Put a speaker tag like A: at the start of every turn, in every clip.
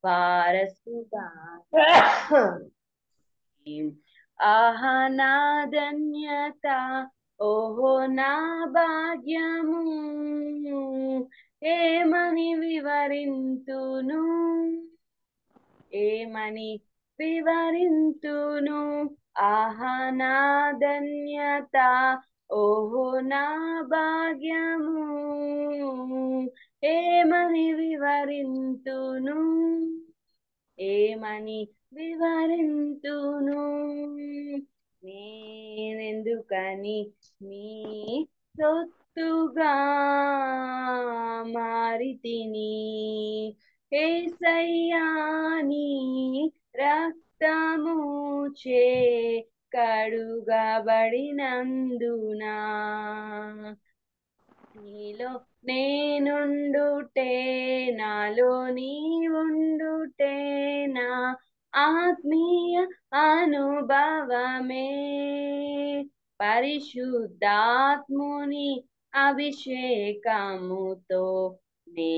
A: వారసుగా ఆహా నా ధన్యత, ఓహో నా భాగ్యము, ఏమని వివరింతును, ఏమని వివరింతును. ఆహా నా ధన్యత, ఓహో నా భాగ్యము, ఏమని వివరింతును, ఏమని వివరింతును. నేనెందుకని నీ సొత్తుగా మారితిని, యేసయ్యా నీ రక్తము చే కడుగబడినందునా, నీలో నేనుండుటే, నాలో నీవుండుటే నా ఆత్మీయ అనుభవమే, పరిశుద్ధాత్ముని అభిషేకముతో నే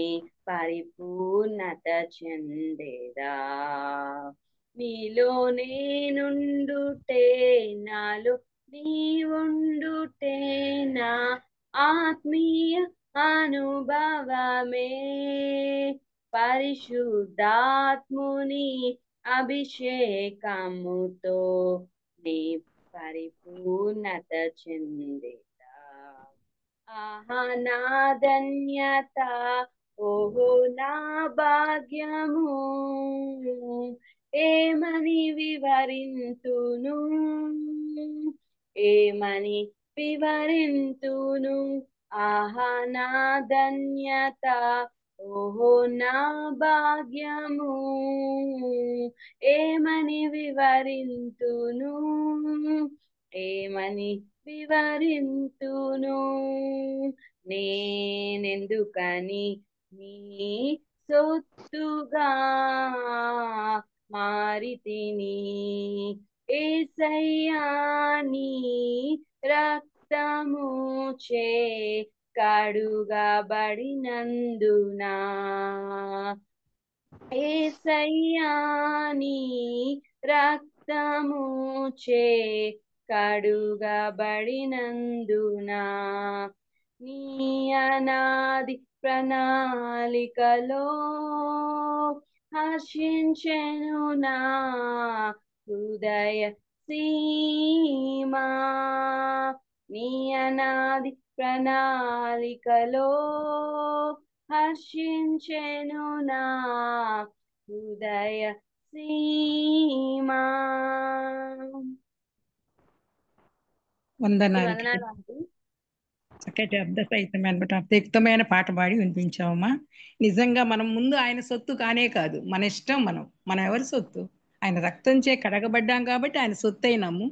A: పరిపూర్ణత చెందేదా, నీలో నేనుండుటే, నాలో నీవుండుటే నా ఆత్మీయ అనుభవమే, పరిశుద్ధాత్ముని అభిషేకముతో నీ పరిపూర్ణత చెందేదా. ఆహా నా ధన్యత, ఓహో నా భాగ్యము, ఏమని వివరింతును, ఏమని వివరింతును. ఆహా నా ధన్యత, ఓహో నా భాగ్యము, ఏమని వివరింతును, ఏమని వివరింతును. నేనెందుకని నీ సొత్తుగా మారితిని, యేసయ్యా నీ రక్తము చే కడుగబడినందునా, యేసయ్యా నీ రక్తము చే కడుగబడినందునా, నీ అనాది ప్రణాళికలో హర్షించెను నా హృదయ సీమా, నీ అనాది ప్రణాళికలో హర్షించెను నా హృదయ సీమా.
B: వందనాలు.
A: వందనాలు ఆంటీ.
B: చక్కటి అర్థయుక్తమైన పాట పాడి వినిపించావమ్మా. నిజంగా మనం ముందు ఆయన సొత్తు కానే కాదు, మన ఇష్టం. మనం ఎవరి సొత్తు? ఆయన రక్తంచే కడగబడ్డాం కాబట్టి ఆయన సొత్తు అయినాము.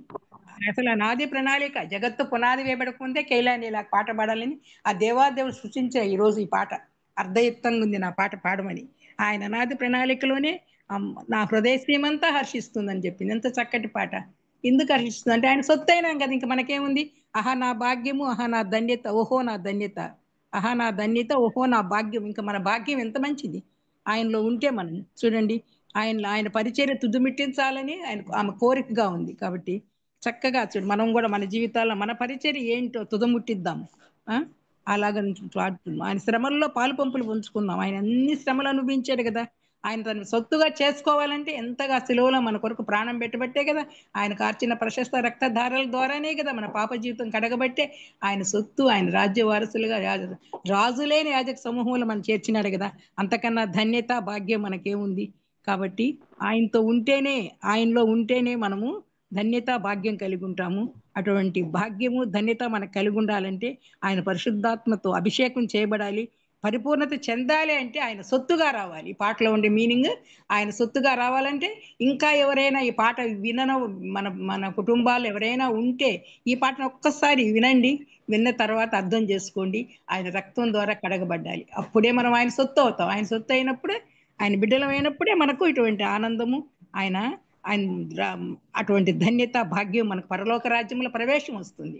B: అసలు నాది ప్రణాళిక జగత్తు పునాది వేయబడకముందే కైలాని ఇలా పాట పాడాలని ఆ దేవాదేవుడు సృష్టించే ఈరోజు ఈ పాట అర్థయుక్తంగా ఉంది నా పాట పాడమని. ఆయన నాది ప్రణాళికలోనే నా హృదయ శ్రీమంతా హర్షిస్తుందని చెప్పింది. ఎంత చక్కటి పాట. ఎందుకు హర్షిస్తుంది అంటే ఆయన సొత్తు అయినాం కదా, ఇంక మనకేముంది? అహా నా భాగ్యము, అహా నా ధన్యత, ఓహో నా ధన్యత, అహా నా ధన్యత, ఓహో నా భాగ్యం. ఇంకా మన భాగ్యం ఎంత మంచిది ఆయనలో ఉంటే. మనం చూడండి, ఆయన పరిచర్య తుదిమిట్టించాలని ఆమె కోరికగా ఉంది. కాబట్టి చక్కగా చూడు, మనం కూడా మన జీవితాల్లో మన పరిచర్య ఏంటో తుదముట్టిద్దాం. అలాగ పాడుతున్నాం. ఆయన శ్రమల్లో పాలు పంపులు పంచుకుందాం. ఆయన అన్ని శ్రమలు అనుభవించాడు కదా. ఆయన తను సొత్తుగా చేసుకోవాలంటే ఎంతగా సిలువలో మన కొరకు ప్రాణం పెట్టబట్టే కదా, ఆయన కార్చిన ప్రశస్త రక్తధారల ద్వారానే కదా మన పాప జీవితం కడగబట్టే ఆయన సొత్తు, ఆయన రాజ్య వారసులుగా రాజులేని యాజక సమూహంలో మనం చేర్చినాడు కదా. అంతకన్నా ధన్యత భాగ్యం మనకేముంది? కాబట్టి ఆయనతో ఉంటేనే, ఆయనలో ఉంటేనే మనము ధన్యత భాగ్యం కలిగి ఉంటాము. అటువంటి భాగ్యము ధన్యత మనకు కలిగి ఉండాలంటే ఆయన పరిశుద్ధాత్మతో అభిషేకం చేయబడాలి. పరిపూర్ణత చెందాలి అంటే ఆయన సొత్తుగా రావాలి. ఈ పాటలో ఉండే మీనింగ్ ఆయన సొత్తుగా రావాలంటే, ఇంకా ఎవరైనా ఈ పాట వినను మన మన కుటుంబాలు ఎవరైనా ఉంటే ఈ పాటను ఒక్కసారి వినండి. విన్న తర్వాత అర్థం చేసుకోండి. ఆయన రక్తం ద్వారా కడగబడ్డాలి, అప్పుడే మనం ఆయన సొత్తు అవుతాం. ఆయన సొత్తు అయినప్పుడే, ఆయన బిడ్డలమైనప్పుడే మనకు ఇటువంటి ఆనందము, ఆయన ఆయన అటువంటి ధన్యత భాగ్యం మనకు పరలోక రాజ్యంలో ప్రవేశం వస్తుంది.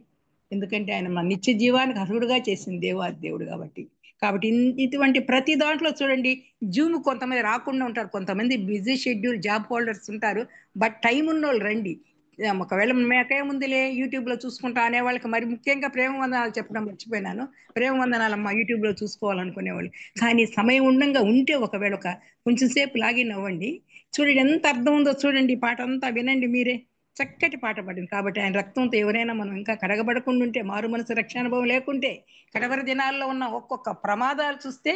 B: ఎందుకంటే ఆయన మన నిత్య జీవానికి అర్హుడుగా చేసిన దేవుడు కాబట్టి. కాబట్టి ఇటువంటి ప్రతి దాంట్లో చూడండి, జూమ్ కొంతమంది రాకుండా ఉంటారు, కొంతమంది బిజీ షెడ్యూల్ జాబ్ హోల్డర్స్ ఉంటారు. బట్ టైం ఉన్నోళ్ళు రండి. ఒకవేళ మేకేముందిలే యూట్యూబ్లో చూసుకుంటా అనే వాళ్ళకి మరి ముఖ్యంగా ప్రేమ వందనాలు చెప్పడం మర్చిపోయినాను. ప్రేమ వందనాలమ్మా యూట్యూబ్లో చూసుకోవాలనుకునేవాళ్ళు. కానీ సమయం ఉండంగా ఉంటే ఒకవేళ కొంచెం సేపు లాగిన్ అవ్వండి. చూడండి ఎంత అర్థం ఉందో చూడండి, పాట అంతా వినండి మీరే. చక్కటి పాట పడింది. కాబట్టి ఆయన రక్తంతో ఎవరైనా మనం ఇంకా కడగబడకుండా ఉంటే, మారు మనసు రక్షానుభవం లేకుంటే, కడవరి దినాల్లో ఉన్న ఒక్కొక్క ప్రమాదాలు చూస్తే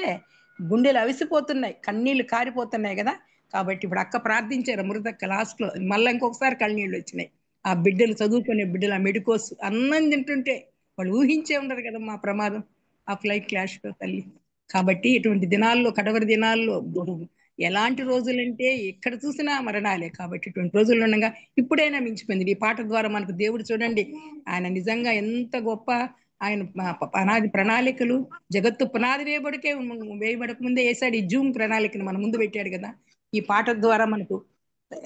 B: గుండెలు అవిసిపోతున్నాయి, కన్నీళ్లు కారిపోతున్నాయి కదా. కాబట్టి ఇప్పుడు అక్క ప్రార్థించారు, మృతక్క లాస్ట్లో మళ్ళీ ఇంకొకసారి కన్నీళ్ళు వచ్చినాయి. ఆ బిడ్డలు చదువుకునే బిడ్డలు ఆ మెడికోస్ అన్నం తింటుంటే వాళ్ళు ఊహించే ఉండరు కదా మా ప్రమాదం, ఆ ఫ్లైట్ క్లాష్లో తల్లి. కాబట్టి ఇటువంటి దినాల్లో, కడవరి దినాల్లో ఎలాంటి రోజులంటే ఎక్కడ చూసినా మరణాలే. కాబట్టి ఇటువంటి రోజుల్లో ఉండగా ఇప్పుడైనా మించిపోయింది. ఈ పాట ద్వారా మనకు దేవుడు చూడండి, ఆయన నిజంగా ఎంత గొప్ప. ఆయన అనాది ప్రణాళికలు, జగత్తు పునాది వేయబడక ముందే వేసాడు ఈ జూమ్ ప్రణాళికను మన ముందు పెట్టాడు కదా. ఈ పాట ద్వారా మనకు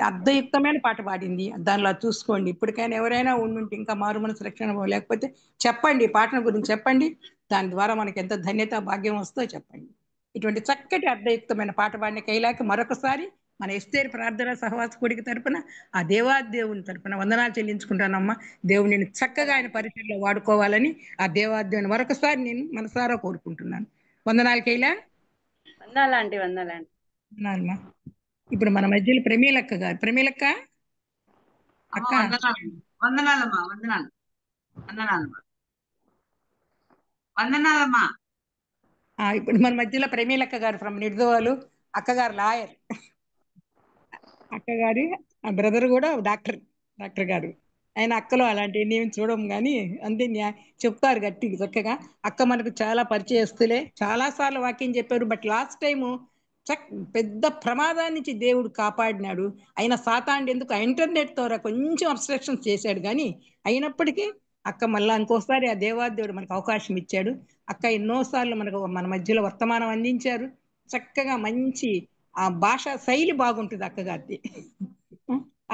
B: అర్థయుక్తమైన పాట పాడింది. దానిలో చూసుకోండి. ఇప్పటికైనా ఎవరైనా ఉండుంటే ఇంకా మారు మనసు రక్షణ లేకపోతే చెప్పండి, ఈ పాటల గురించి చెప్పండి. దాని ద్వారా మనకి ఎంత ధన్యత భాగ్యం వస్తుందో చెప్పండి. ఇటువంటి చక్కటి అర్థయుక్తమైన పాట పాడిన కైలాకి మరొకసారి మన ఎస్తేరు ప్రార్థన సహవాస కూడిక తరపున, ఆ దేవాదేవుని తరపున వందనాలు చెల్లించుకుంటానమ్మా. దేవుడిని చక్కగా ఆయన పరిచయంలో వాడుకోవాలని ఆ దేవాదేవుని మరొకసారి నేను మనసారా కోరుకుంటున్నాను. వందనాలు కైలా.
A: వందనాలండి, వందనాలండి.
B: వందనాలమ్మా. ఇప్పుడు మన మధ్యలో ప్రమీలక్క గారు. ప్రమీలక్క అక్క.
C: వందనాలమ్మా. వందనాలు. వందనాలమ్మా. వందనాలమ్మా.
B: ఇప్పుడు మన మధ్యలో ప్రమీలక్క గారు ఫ్రమ్ నిర్దోవాలు. అక్కగారు లాయర్. అక్కగారి బ్రదర్ కూడా డాక్టర్ గారు. ఆయన అక్కలో అలాంటివి ఏమి చూడం కానీ అంతే చెప్తారు గట్టిగా చక్కగా. అక్క మనకు చాలా పరిచయస్తులే, చాలా సార్లు వాక్యం చెప్పారు. బట్ లాస్ట్ టైము పెద్ద ప్రమాదాన్ని నుంచి దేవుడు కాపాడినాడు. అయినా సాతాండు ఎందుకు ఇంటర్నెట్ ద్వారా కొంచెం అబ్స్ట్రక్షన్స్ చేశాడు, కానీ అయినప్పటికీ అక్క మళ్ళా ఇంకోసారి ఆ దేవాదేవుడు మనకు అవకాశం ఇచ్చాడు. అక్క ఎన్నోసార్లు మనకు మన మధ్యలో వర్తమానం అందించారు. చక్కగా మంచి ఆ భాష శైలి బాగుంటుంది అక్కగారిది.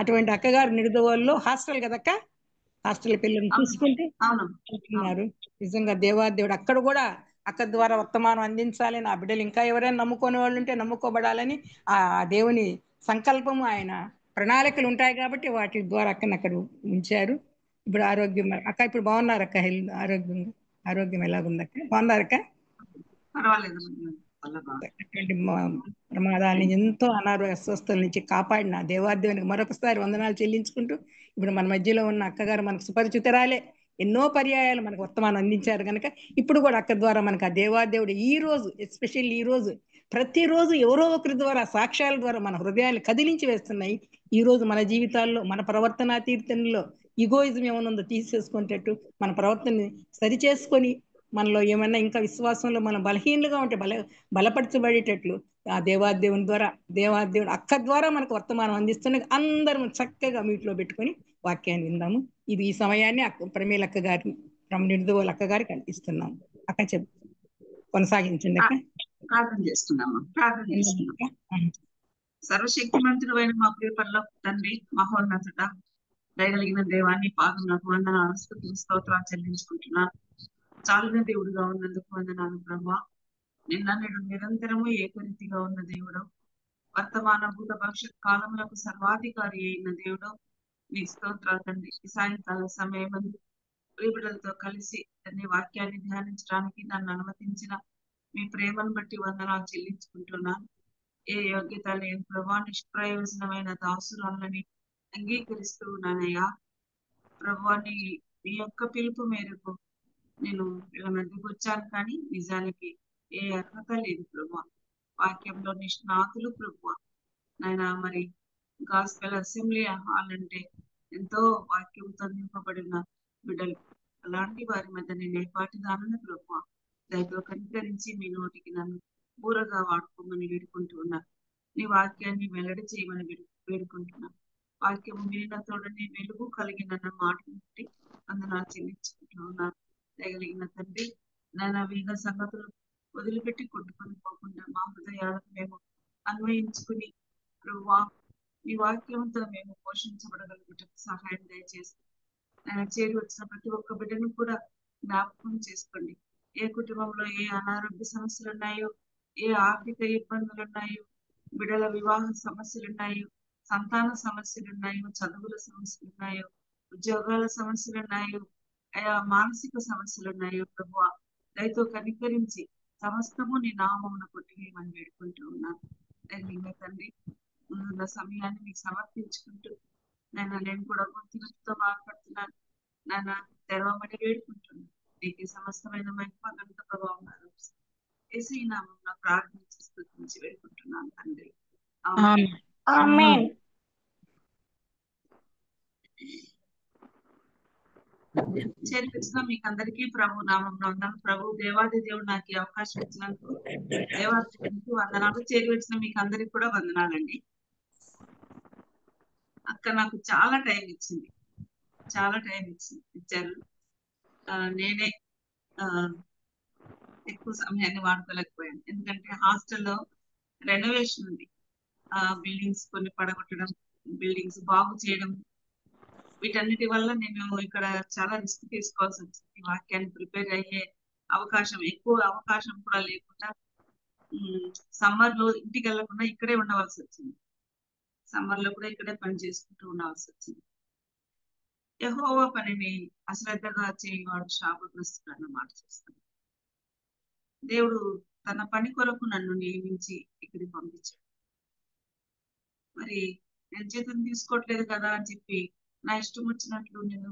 B: అటువంటి అక్కగారు నిడదవోల్లో హాస్టల్ కదక్క, హాస్టల్ పిల్లల్ని చూసుకుంటూ ఉంటున్నారు. నిజంగా దేవాదేవుడు అక్కడ కూడా అక్క ద్వారా వర్తమానం అందించాలని, ఆ బిడ్డలు ఇంకా ఎవరైనా నమ్ముకునే వాళ్ళు ఉంటే నమ్ముకోబడాలని ఆ దేవుని సంకల్పము, ఆయన ప్రణాళికలు ఉంటాయి కాబట్టి వాటి ద్వారా అక్కని అక్కడ ఉంచారు. ఇప్పుడు ఆరోగ్యం అక్క, ఇప్పుడు బాగున్నారు అక్క? ఆరోగ్యం ఎలాగుందక్క? బాగున్నారక్క? అటువంటి ప్రమాదాన్ని ఎంతో అనారోగ్య అస్వస్థల నుంచి కాపాడిన దేవాదేవునికి మరొకసారి వందనాలు చెల్లించుకుంటూ, ఇప్పుడు మన మధ్యలో ఉన్న అక్కగారు మనకు సుపరిచితురాలే, ఎన్నో పర్యాయాలు మనకు వర్తమానం అందించారు కనుక ఇప్పుడు కూడా అక్క ద్వారా మనకు ఆ దేవాదేవుడు ఈ రోజు, ఎస్పెషల్లీ ఈ రోజు, ప్రతిరోజు ఎవరో ఒకరి ద్వారా సాక్ష్యాల ద్వారా మన హృదయాలు కదిలించి వేస్తున్నాయి. ఈ రోజు మన జీవితాల్లో, మన ప్రవర్తనా తీర్థంలో ఈగోయిజం ఏమనుందో తీసేసుకునేటట్టు మన ప్రవర్తనని సరిచేసుకొని, మనలో ఏమన్నా ఇంకా విశ్వాసంలో మనం బలహీనలుగా ఉంటే బలపరచబడేటట్లు ఆ దేవాదేవుని ద్వారా, దేవాదేవుడు అక్క ద్వారా మనకు వర్తమానం అందిస్తున్న అందరం చక్కగా మీట్లో పెట్టుకొని వాక్యాన్ని విందాము. ఇది ఈ సమయాన్ని ప్రమీలక్క గారి నిర్దోల అక్క గారికి అందిస్తున్నాము. అక్క చెప్పు, కొనసాగించండి అక్క.
C: ప్రార్థన చేస్తున్నాము. సర్వశక్తిమంతుడు అయిన మా ప్రియ పరలోక తండ్రి, మహోన్నతుడ, దయగలిగిన దేవాన్ని పాదములకు వందనాలు, స్తుతులు, స్తోత్రాలు చెల్లించుకుంటున్నాను. చాలిన దేవుడుగా ఉన్నందుకు వందనాలు బ్రహ్మ. నిన్న నేడు నిరంతరము ఏకరీతిగా ఉన్న దేవుడు, వర్తమాన భూత భవిష్యత్ కాలములకు సర్వాధికారి అయిన దేవుడు, నీ స్తోత్రాలు తండ్రి. ఈ సాయంకాల సమయం బిడ్డలతో కలిసి నీ వాక్యాన్ని ధ్యానించడానికి నన్ను అనుమతించిన మీ ప్రేమను బట్టి వందనాలు చెల్లించుకుంటున్నాను. ఏ యోగ్యత లేని ప్రభా, నిష్ప్రయోజనమైన దాసురాలని అంగీకరిస్తూ ఉన్నానయ్యా. ప్రభా, నీ యొక్క పిలుపు మేరకు నేను వీళ్ళ మధ్యకు వచ్చాను, కానీ నిజానికి ఏ అర్హత లేదు ప్రభా. వాక్యంలో నిష్ణాతులు ప్రభా. నాయన మరి గాస్పెల్ అసెంబ్లీ హాల్ అంటే ఎంతో వాక్యంతో నింపబడిన బిడ్డలు, అలాంటి వారి మధ్య నేను ఏపాటిదానని ప్రభా. దయతో కనికరించి మీ నోటికి నన్ను బూరగా వాడుకోమని వేడుకుంటూ ఉన్నా. నీ వాక్యాన్ని వెల్లడి చేయమని వేడుకుంటున్నా. వాక్యము వినిన తోడని వెలుగు కలిగిన మాట బట్టి వందనాలు చెల్లించుకుంటూ ఉన్నాను. దయగలిగిన తండ్రి, నాయన వివిధ సంగతులు వదిలిపెట్టి కొట్టుకొని పోకుండా మా హృదయాలకు మేము అన్వయించుకుని ప్రభువా, ఈ వాక్యంతో మేము పోషించబడగలుగుటకు సహాయం దయచేసి, ఆయన చేరి వచ్చిన ప్రతి ఒక్క బిడ్డను కూడా జ్ఞాపకం చేసుకోండి. ఏ కుటుంబంలో ఏ అనారోగ్య సమస్యలు ఉన్నాయో, ఏ ఆర్థిక ఇబ్బందులు ఉన్నాయో, బిడ్డల వివాహ సమస్యలు ఉన్నాయో, సంతాన సమస్యలు ఉన్నాయో, చదువుల సమస్యలు ఉన్నాయో, ఉద్యోగాల సమస్యలు ఉన్నాయో, మానసిక సమస్యలు ఉన్నాయో ప్రభు దయతో కనికరించి సమస్తము నీ నామమున కొట్టివేయమని వేడుకుంటూ ఉన్నాను. తండ్రి ముందున్న సమయాన్ని మీకు సమర్పించుకుంటూ నేను కూడా గొంతులతో బాధపడుతున్నాను. నాన్న తెరవమని వేడుకుంటున్నాను. నీకు సమస్తమైన మహిమ ఘనత ప్రభావం యేసయ్య నామమున ప్రార్థించి స్తుతించి వేడుకుంటున్నాను తండ్రి. ఆమేన్.
B: ఆమేన్.
C: చేర్పించిన మీకు అందరికీ ప్రభు నామమున వందనాలు. ప్రభు దేవాది దేవుడు నాకు ఈ అవకాశం ఇచ్చినందుకు దేవాది దేవునికి వందనాలు. చేరివచ్చిన మీకు అందరికి కూడా వందనాలండి. అక్క నాకు చాలా టైం ఇచ్చింది, చాలా టైం ఇచ్చారు. నేనే ఎక్కువ సమయాన్ని వాడుకోలేకపోయాను. ఎందుకంటే హాస్టల్లో రెనోవేషన్ ఉంది. బిల్డింగ్స్ కొన్ని పడగొట్టడం, బిల్డింగ్స్ బాగు చేయడం, వీటన్నిటి వల్ల నేను ఇక్కడ చాలా రిస్క్ తీసుకోవాల్సి వచ్చింది. వాక్యాన్ని ప్రిపేర్ అయ్యే ఎక్కువ అవకాశం కూడా లేకుండా సమ్మర్ లో ఇంటికి వెళ్లకుండా ఇక్కడే ఉండవలసి వచ్చింది. సమ్మర్ లో కూడా ఇక్కడే పని చేసుకుంటూ ఉండవలసి వచ్చింది. యెహోవా పనిని అశ్రద్ధగా చేయవాడు శాపగ్రస్తుడు అన్న మాట చూస్తాను. దేవుడు తన పని కొరకు నన్ను నియమించి ఇక్కడికి పంపించాడు. మరి నేను జీతం తీసుకోవట్లేదు కదా అని చెప్పి నా ఇష్టం వచ్చినట్లు నేను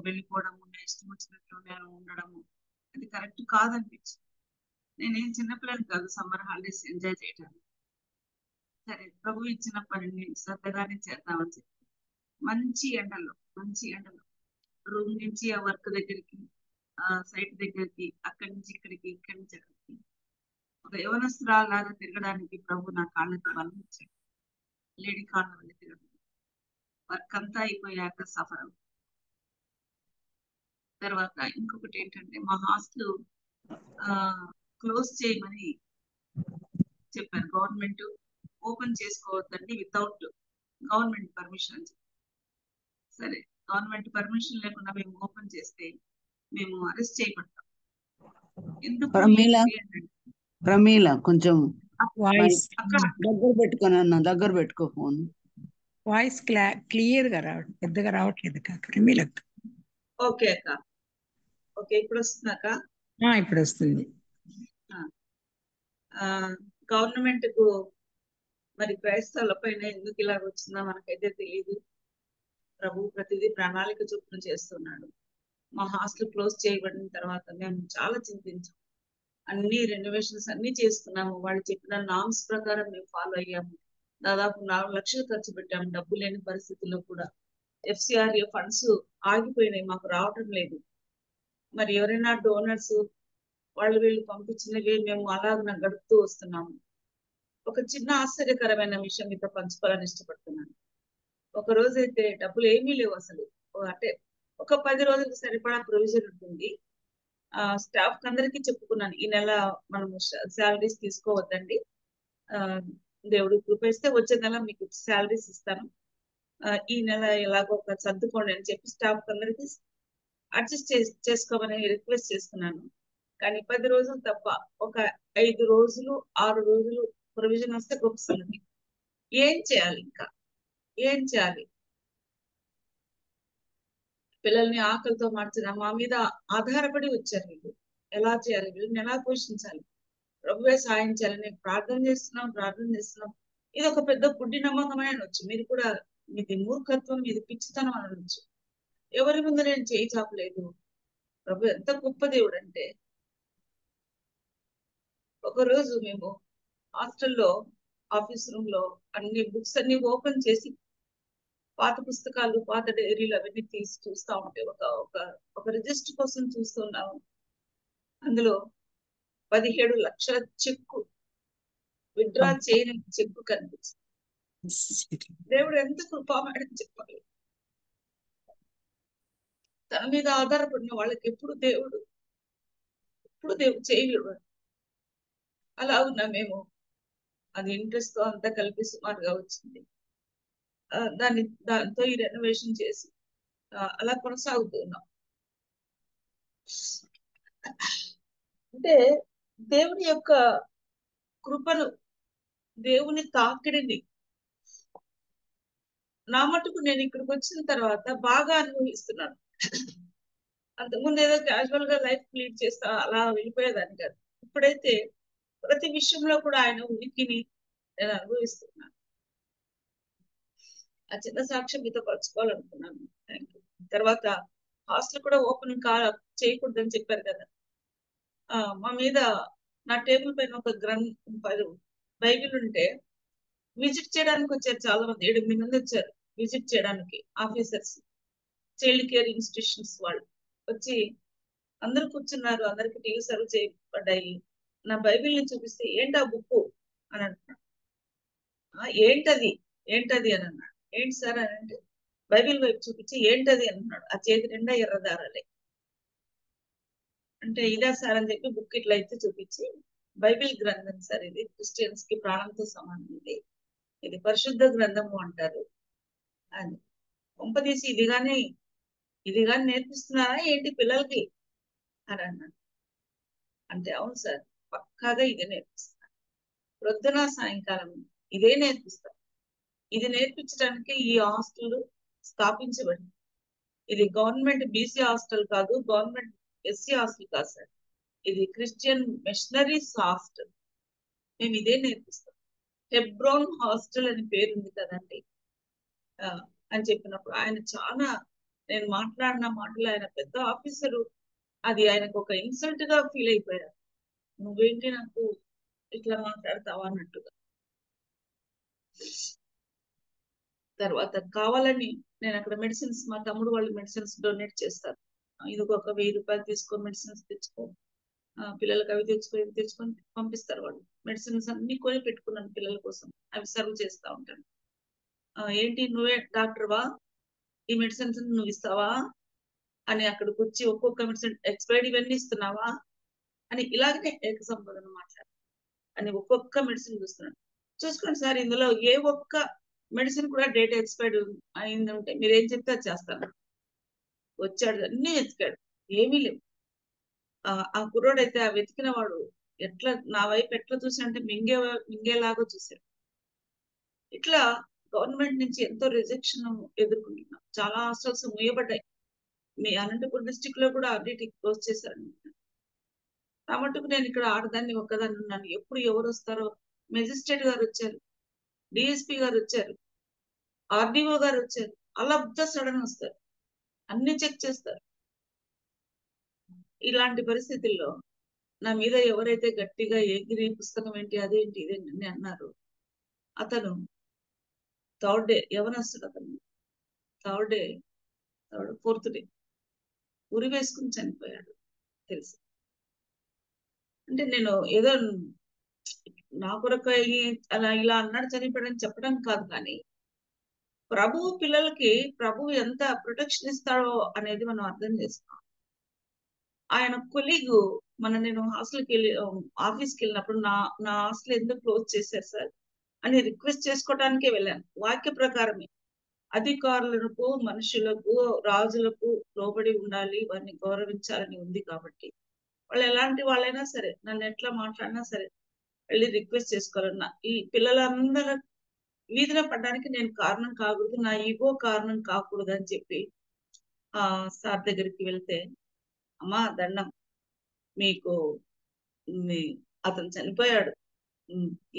C: వెళ్ళిపోవడము, నా ఇష్టం వచ్చినట్లు నేను ఉండడము అది కరెక్ట్ కాదనిపించింది. నేనేం చిన్నపిల్లలు కాదు సమ్మర్ హాలిడేస్ ఎంజాయ్ చేయడానికి. సరే ప్రభు ఇచ్చిన పనిని శ్రద్ధగానే చేద్దామని చెప్పి మంచి ఎండలో రూమ్ నుంచి ఆ వర్క్ దగ్గరికి, ఆ సైట్ దగ్గరికి, అక్కడి నుంచి ఇక్కడికి, ఇక్కడి నుంచి అక్కడికి ఒక యవనస్తురాలాగా తిరగడానికి ప్రభు నా కాళ్ళకి బలం ఇచ్చాడు. లేడీ కాళ్ళ వెళ్ళి తిరగడం, వర్క్ అంతా అయిపోయాక సఫర్. తర్వాత ఇంకొకటి ఏంటంటే మా హాస్టల్ క్లోజ్ చేయమని చెప్పారు. గవర్నమెంట్ ఓపెన్ చేసుకోవద్దండి వితౌట్ గవర్నమెంట్ పర్మిషన్. సరే గవర్నమెంట్ పర్మిషన్ లేకుండా మేము ఓపెన్ చేస్తే మేము అరెస్ట్ చేయబడతాం. ఎందుకు
D: ప్రమీల కొంచెం
B: వాయిస్
D: దగ్గర పెట్టుకొని అన్న, దగ్గర పెట్టుకో ఫోన్.
B: వాయిస్ క్లియర్ గా రావట్లేదు, పెద్దగా రావట్లేదు ప్రమీలకు.
C: ఓకే అక్క, ఓకే ఇప్పుడు వస్తుందక్క.
B: ఇప్పుడు వస్తుంది.
C: గవర్నమెంట్ కు మరి క్రైస్తవుల పైన ఎందుకు ఇలాగ వచ్చిందో మనకైతే తెలియదు. ప్రభు ప్రతిదీ ప్రణాళిక చొప్పున చేస్తున్నాడు. మా హాస్టల్ క్లోజ్ చేయబడిన తర్వాత మేము చాలా చింతించాం. అన్ని రెనోవేషన్స్ అన్ని చేసుకున్నాము. వాళ్ళు చెప్పిన నామ్స్ ప్రకారం మేము ఫాలో అయ్యాము. దాదాపు 4 లక్షలు ఖర్చు పెట్టాము. డబ్బు లేని పరిస్థితుల్లో కూడా FCRA ఫండ్స్ ఆగిపోయినాయి, మాకు రావటం లేదు. మరి ఎవరైనా డోనర్స్ వీళ్ళు పంపించినవి మేము అలాగ గడుపుతూ వస్తున్నాము. ఒక చిన్న ఆశ్చర్యకరమైన విషయం మీతో పంచుకోవాలని ఇష్టపడుతున్నాను. ఒక రోజైతే డబ్బులు ఏమీ లేవు అసలు. అంటే ఒక 10 రోజులకు సరిపడా ప్రొవిజన్ ఉంటుంది. స్టాఫ్ అందరికీ చెప్పుకున్నాను, ఈ నెల మనము శాలరీస్ తీసుకోవద్దండి, దేవుడు కృపిస్తే వచ్చే నెల మీకు శాలరీస్ ఇస్తాను, ఈ నెల ఎలాగో ఒక సర్దుకోండి అని చెప్పి స్టాఫ్ అందరికీ అడ్జస్ట్ చేసుకోమని రిక్వెస్ట్ చేస్తున్నాను. కానీ 10 రోజులు తప్ప ఒక 5 రోజులు 6 రోజులు ప్రొవిజన్ వస్తే గొప్ప సంగతి. ఏం చేయాలి, ఇంకా ఏం చేయాలి? పిల్లల్ని ఆకలితో మార్చిన మా మీద ఆధారపడి వచ్చారు వీళ్ళు. ఎలా చేయాలి, వీళ్ళని ఎలా పోషించాలి? ప్రభువే సాయం చేయాలని ప్రార్థన చేస్తున్నాం. ఇది ఒక పెద్ద గుడ్డి నమ్మకమే అనొచ్చు. మీరు కూడా మీది మూర్ఖత్వం, మీది పిచ్చితనం అనొచ్చు. ఎవరి ముందు నేను చేయి చాపలేదు. ప్రభు ఎంత గొప్ప దేవుడు అంటే, ఒకరోజు మేము హాస్టల్లో ఆఫీస్ రూమ్ లో అన్ని బుక్స్ అన్ని ఓపెన్ చేసి పాత పుస్తకాలు, పాత డైరీలు అవన్నీ తీసి చూస్తా ఉంటే ఒక రిజిస్టర్ కోసం చూస్తున్నాము. అందులో 17 లక్షల చెక్కు, విత్డ్రా చేయని చెక్కు కనిపిస్తుంది. దేవుడు ఎంత కృపామని చెప్పాలి. తన మీద ఆధారపడిన వాళ్ళకి ఎప్పుడు దేవుడు చేయగలడు. అలా ఉన్నా మేము అది ఇంట్రెస్ట్ తో అంతా కలిపి సుమారుగా వచ్చింది. దాంతో ఈ రెనోవేషన్ చేసి అలా కొనసాగుతూ ఉన్నాం. అంటే దేవుని యొక్క కృపను, దేవుని తాకిడిని నా మటుకు నేను ఇక్కడికి వచ్చిన తర్వాత బాగా అనుభవిస్తున్నాను. అంతకుముందు ఏదో క్యాజువల్ గా లైఫ్ లీడ్ చేస్తా అలా వెళ్ళిపోయేదాన్ని కాదు. ఇప్పుడైతే ప్రతి విషయంలో కూడా ఆయన ఉనికిని నేను అనుభవిస్తున్నాను. ఆ చిన్న సాక్ష్యం మీతో పంచుకోవాలనుకున్నాను. Thank you. తర్వాత హాస్టల్ కూడా ఓపెన్ చేయకూడదని చెప్పారు కదా. మా మీద నా టేబుల్ పైన ఒక బైబిల్ ఉంటే విజిట్ చేయడానికి వచ్చారు చాలా మంది. 7-8 మంది వచ్చారు విజిట్ చేయడానికి. ఆఫీసర్స్, చైల్డ్ కేర్ ఇన్స్టిట్యూషన్స్ వాళ్ళు వచ్చి అందరు కూర్చున్నారు. అందరికి టీవీ సర్వ్ చేయబడ్డాయి. నా బైబిల్ ని చూపిస్తే ఏంటి ఆ బుక్ అని అంటున్నాడు. ఏంటది ఏంటది అని అన్నాడు. ఏంటి సార్ అని అంటే బైబిల్ వైపు చూపించి ఏంటది అంటున్నాడు. ఆ చేతి నిండా ఎర్రదారాలే. అంటే ఇదా సార్ అని చెప్పి బుక్ ఇట్లా అయితే చూపించి, బైబిల్ గ్రంథం సార్ ఇది, క్రిస్టియన్స్ కి ప్రాణంతో సమానం, ఇది పరిశుద్ధ గ్రంథము అంటారు అని. కొంపదీసి ఇది కానీ నేర్పిస్తున్నారా ఏంటి పిల్లలకి అని అన్నాడు. అంటే అవును సార్, పక్కాగా ఇదే నేర్పిస్తారు. ప్రొద్దున సాయంకాలం ఇదే నేర్పిస్తారు. ఇది నేర్పించడానికి ఈ హాస్టల్ స్థాపించబడింది. ఇది గవర్నమెంట్ బీసీ హాస్టల్ కాదు, గవర్నమెంట్ ఎస్సీ హాస్టల్ కాదు సార్. ఇది క్రిస్టియన్ మిషనరీస్ హాస్టల్. మేము ఇదే నేర్పిస్తాం. హెబ్రోన్ హాస్టల్ అని పేరుంది కదండి అని చెప్పినప్పుడు ఆయన చాలా, నేను మాట్లాడిన మాటలు, ఆయన పెద్ద ఆఫీసరు, అది ఆయనకు ఒక ఇన్సల్ట్ గా ఫీల్ అయిపోయారు. నువ్వేంటి నాకు ఇట్లా మాట్లాడతావా అన్నట్టుగా. తర్వాత కావాలని నేను అక్కడ మెడిసిన్స్, మా తమ్ముడు వాళ్ళు మెడిసిన్స్ డొనేట్ చేస్తారు. ఇది ఒక 1000 రూపాయలు తీసుకో, మెడిసిన్స్ తెచ్చుకో, పిల్లలకి అవి తెచ్చుకొని పంపిస్తారు వాళ్ళు. మెడిసిన్స్ అన్ని కొని పెట్టుకున్నాను పిల్లల కోసం, అవి సర్వ్ చేస్తా ఉంటాను. ఏంటి నువ్వే డాక్టర్వా, ఈ మెడిసిన్స్ నువ్వు ఇస్తావా అని అక్కడికి వచ్చి ఒక్కొక్క మెడిసిన్ ఎక్స్పైరీ ఇవన్నీ ఇస్తున్నావా అని ఇలాగనే ఏక సంబోధన మాట్లాడు అని ఒక్కొక్క మెడిసిన్ చూస్తున్నాను. చూసుకోండి సార్, ఇందులో ఏ ఒక్క మెడిసిన్ కూడా డేట్ ఎక్స్పైర్డ్ అయిందంటే మీరేం చెప్తే అది చేస్తాను. వచ్చాడు అన్ని వెతికాడు, ఏమీ లేవు. ఆ కుర్రోడైతే ఆ వెతికిన వాడు ఎట్లా నా వైపు ఎట్లా చూసాడంటే మింగేలాగా చూశాడు. ఇట్లా గవర్నమెంట్ నుంచి ఎంతో రిజెక్షన్ ఎదుర్కొంటున్నాం. చాలా హాస్టల్స్ మూయబడ్డాయి. మీ అనంతపురం డిస్టిక్ లో కూడా అన్నిటి క్లోజ్ చేశారు. నా మటుకు నేను ఇక్కడ ఆడదాన్ని ఒక్కదాన్ని ఉన్నాను. ఎప్పుడు ఎవరు వస్తారో, మెజిస్ట్రేట్ గారు వచ్చారు, డిఎస్పీ గారు వచ్చారు, ఆర్డీఓ గారు వచ్చారు, అలా సడన్ వస్తారు, అన్ని చెక్ చేస్తారు. ఇలాంటి పరిస్థితుల్లో నా మీద ఎవరైతే గట్టిగా ఎగిరి పుస్తకం ఏంటి అదేంటి ఇదేంటి అన్నారు, అతను థర్డ్ డే యవనస్తుడు, అతను ఫోర్త్ డే ఉరి వేసుకుని చనిపోయాడు తెలుసు. అంటే నేను ఏదో నా కొరకు అలా ఇలా అన్నాడు చనిపోయాడని చెప్పడం కాదు, కానీ ప్రభువు పిల్లలకి ప్రభువు ఎంత ప్రొటెక్షన్ ఇస్తాడో అనేది మనం అర్థం చేస్తాం. ఆయన కొలీగు నేను ఆఫీస్కి వెళ్ళినప్పుడు నా హాస్టల్ ఎందుకు క్లోజ్ చేశారు సార్ అని రిక్వెస్ట్ చేసుకోవడానికే వెళ్ళాను. వాక్య ప్రకారమే అధికారులకు, మనుషులకు, రాజులకు లోబడి ఉండాలి, వారిని గౌరవించాలని ఉంది. కాబట్టి వాళ్ళు ఎలాంటి వాళ్ళైనా సరే, నన్ను ఎట్లా మాట్లాడినా సరే వెళ్ళి రిక్వెస్ట్ చేసుకోవాలన్నా, ఈ పిల్లలందరూ వీధిన పడడానికి నేను కారణం కాకూడదు, నా ఈగో కారణం కాకూడదు అని చెప్పి సార్ దగ్గరికి వెళ్తే, అమ్మా దండం మీకు, అతను చనిపోయాడు,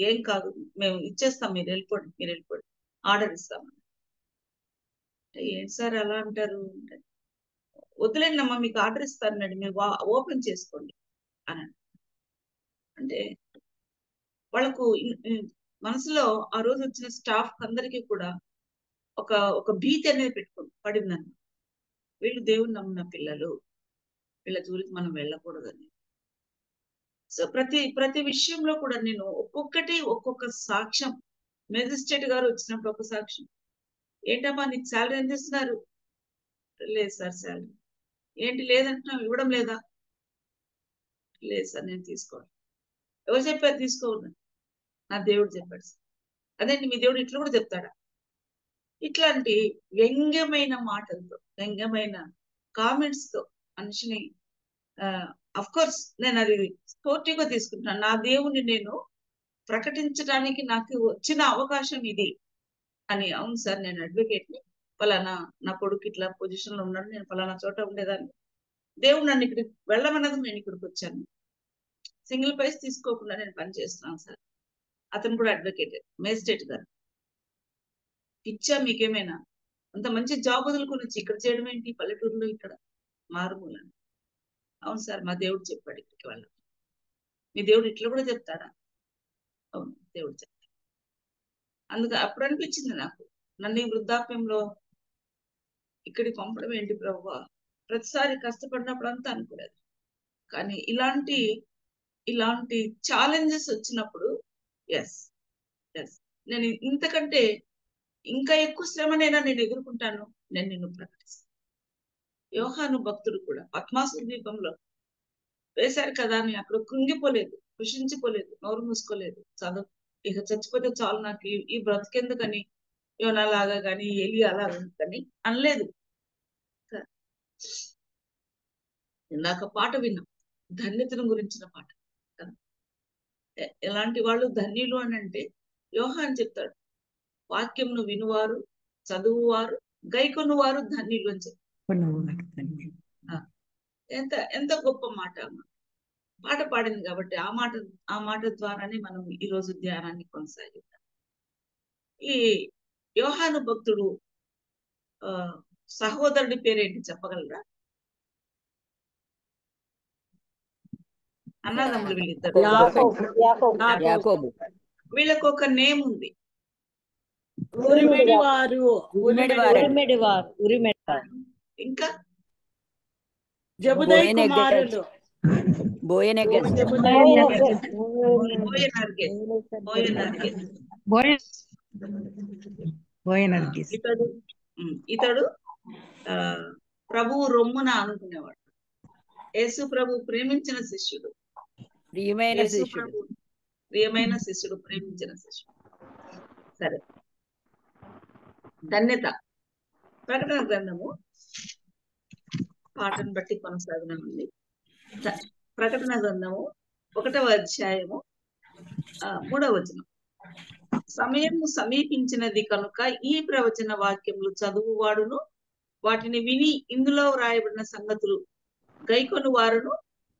C: ఏం కాదు, మేము ఇచ్చేస్తాం, మీరు వెళ్ళిపోండి ఆర్డర్ ఇస్తామని. ఏంటి సార్ అలా అంటారు అంటే, వదిలేండి అమ్మా మీకు ఆర్డర్ ఇస్తానండి, మీరు ఓపెన్ చేసుకోండి అని. అంటే వాళ్ళకు మనసులో ఆ రోజు వచ్చిన స్టాఫ్ అందరికీ కూడా ఒక భీతి అనేది పడిందన్న. వీళ్ళు దేవుని నమ్మిన పిల్లలు, వీళ్ళ జోలికి మనం వెళ్ళకూడదని. సో ప్రతి విషయంలో కూడా నేను ఒక్కొక్క సాక్ష్యం, మెజిస్ట్రేట్ గారు వచ్చినప్పుడు ఒక సాక్ష్యం, ఏంటమ్మా నీకు శాలరీ ఎంత ఇస్తున్నారు? లేదు సార్ శాలరీ. ఏంటి లేదంటున్నావు, ఇవ్వడం లేదా? లేదు సార్ నేను తీసుకోవాలి. ఎవరు చెప్పారు తీసుకోవాలి? నా దేవుడు చెప్పాడు సార్. అదేంటి మీ దేవుడు ఇట్లా కూడా చెప్తాడా? ఇట్లాంటి వ్యంగ్యమైన మాటలతో, వ్యంగ్యమైన కామెంట్స్ తో మనిషిని అఫ్ కోర్స్ నేను అది స్పోర్టివ్ గా తీసుకుంటున్నాను. నా దేవుని నేను ప్రకటించడానికి నాకు వచ్చిన అవకాశం ఇది అని. అవును సార్, నేను అడ్వకేట్ ని, ఫలానా నా కొడుకు ఇట్లా పొజిషన్ లో ఉన్నాడు, నేను ఫలానా చోట ఉండేదాన్ని, దేవుడు నన్ను ఇక్కడికి వెళ్ళమన్నది, నేను ఇక్కడికి వచ్చాను. సింగిల్ పైస్ తీసుకోకుండా నేను పని చేస్తున్నాను సార్. అతను కూడా అడ్వకేట్, మేజిస్ట్రేట్ గారు. పిచ్చా మీకేమైనా? అంత మంచి జాబ్ వదులుకొని వచ్చి ఇక్కడ చేయడం ఏంటి పల్లెటూరులో, ఇక్కడ మారుమూల? అవును సార్, మా దేవుడు చెప్పాడు ఇక్కడికి వెళ్ళాలి. మీ దేవుడు ఇట్లా కూడా చెప్తాడా? అవును, దేవుడు చెప్తాడు. అందుకే అప్పుడు అనిపించింది నాకు, నన్ను ఈ వృద్ధాప్యంలో ఇక్కడికి పంపడం ఏంటి ప్రభువా? ప్రతిసారి కష్టపడినప్పుడు అంతా అనుకోలేదు, కానీ ఇలాంటి ఛాలెంజెస్ వచ్చినప్పుడు ఎస్ నేను ఇంతకంటే ఇంకా ఎక్కువ శ్రమనైనా నేను ఎదుర్కొంటాను, నేను నిన్ను ప్రకటిస్తాను. యోహాను భక్తుడు కూడా పద్మాసు ద్వీపంలో వేశారు కదా అని అక్కడ కృంగిపోలేదు, కృషించిపోలేదు, నోరు మూసుకోలేదు. చదువు ఇక చచ్చిపోతే చాలు నాకు ఈ బ్రతికెందుకని, యోనాలాగా కానీ ఎలియా అలాగా కానీ అనలేదు. ఇందాక పాట విన్నాం, ధన్యతను గురించిన పాట కదా. ఎలాంటి వాళ్ళు ధన్యులు అని అంటే, యోహాన్ చెప్తాడు, వాక్యంను వినువారు, చదువువారు, గైకొనువారు ధన్యులు అని చెప్తాడు. ఎంత ఎంత గొప్ప మాట అన్నమాట. పాట పాడింది కాబట్టి ఆ మాట ద్వారానే మనం ఈ రోజు ధ్యానాన్ని కొనసాగిద్దాం. ఈ యోహాను భక్తుడు సహోదరుడి పేరేంటి చెప్పగలరా? అన్నదమ్ములు వీళ్ళిద్దరు.
E: యాకోబు.
C: వీళ్ళకు ఒక నేమ్ ఉంది, ఇంకా
E: జబుదై కుమారులు, బోయనెర్గెస్.
C: ఇతడు ప్రభువు రొమ్మున అనుకునేవాడు. యేసు ప్రభు ప్రేమించిన శిష్యుడు,
E: ప్రియమైన
C: శిష్యుడు, ప్రేమించిన శిష్యుడు. సరే, ధన్యత. ప్రకటన గ్రంథము పాటను బట్టి కొనసాగుతుంది. ప్రకటన గ్రంథము 1వ అధ్యాయము 3వ వచనం. సమయము సమీపించినది కనుక ఈ ప్రవచన వాక్యములు చదువువాడును, వాటిని విని ఇందులో వ్రాయబడిన సంగతులు గైకొను వారును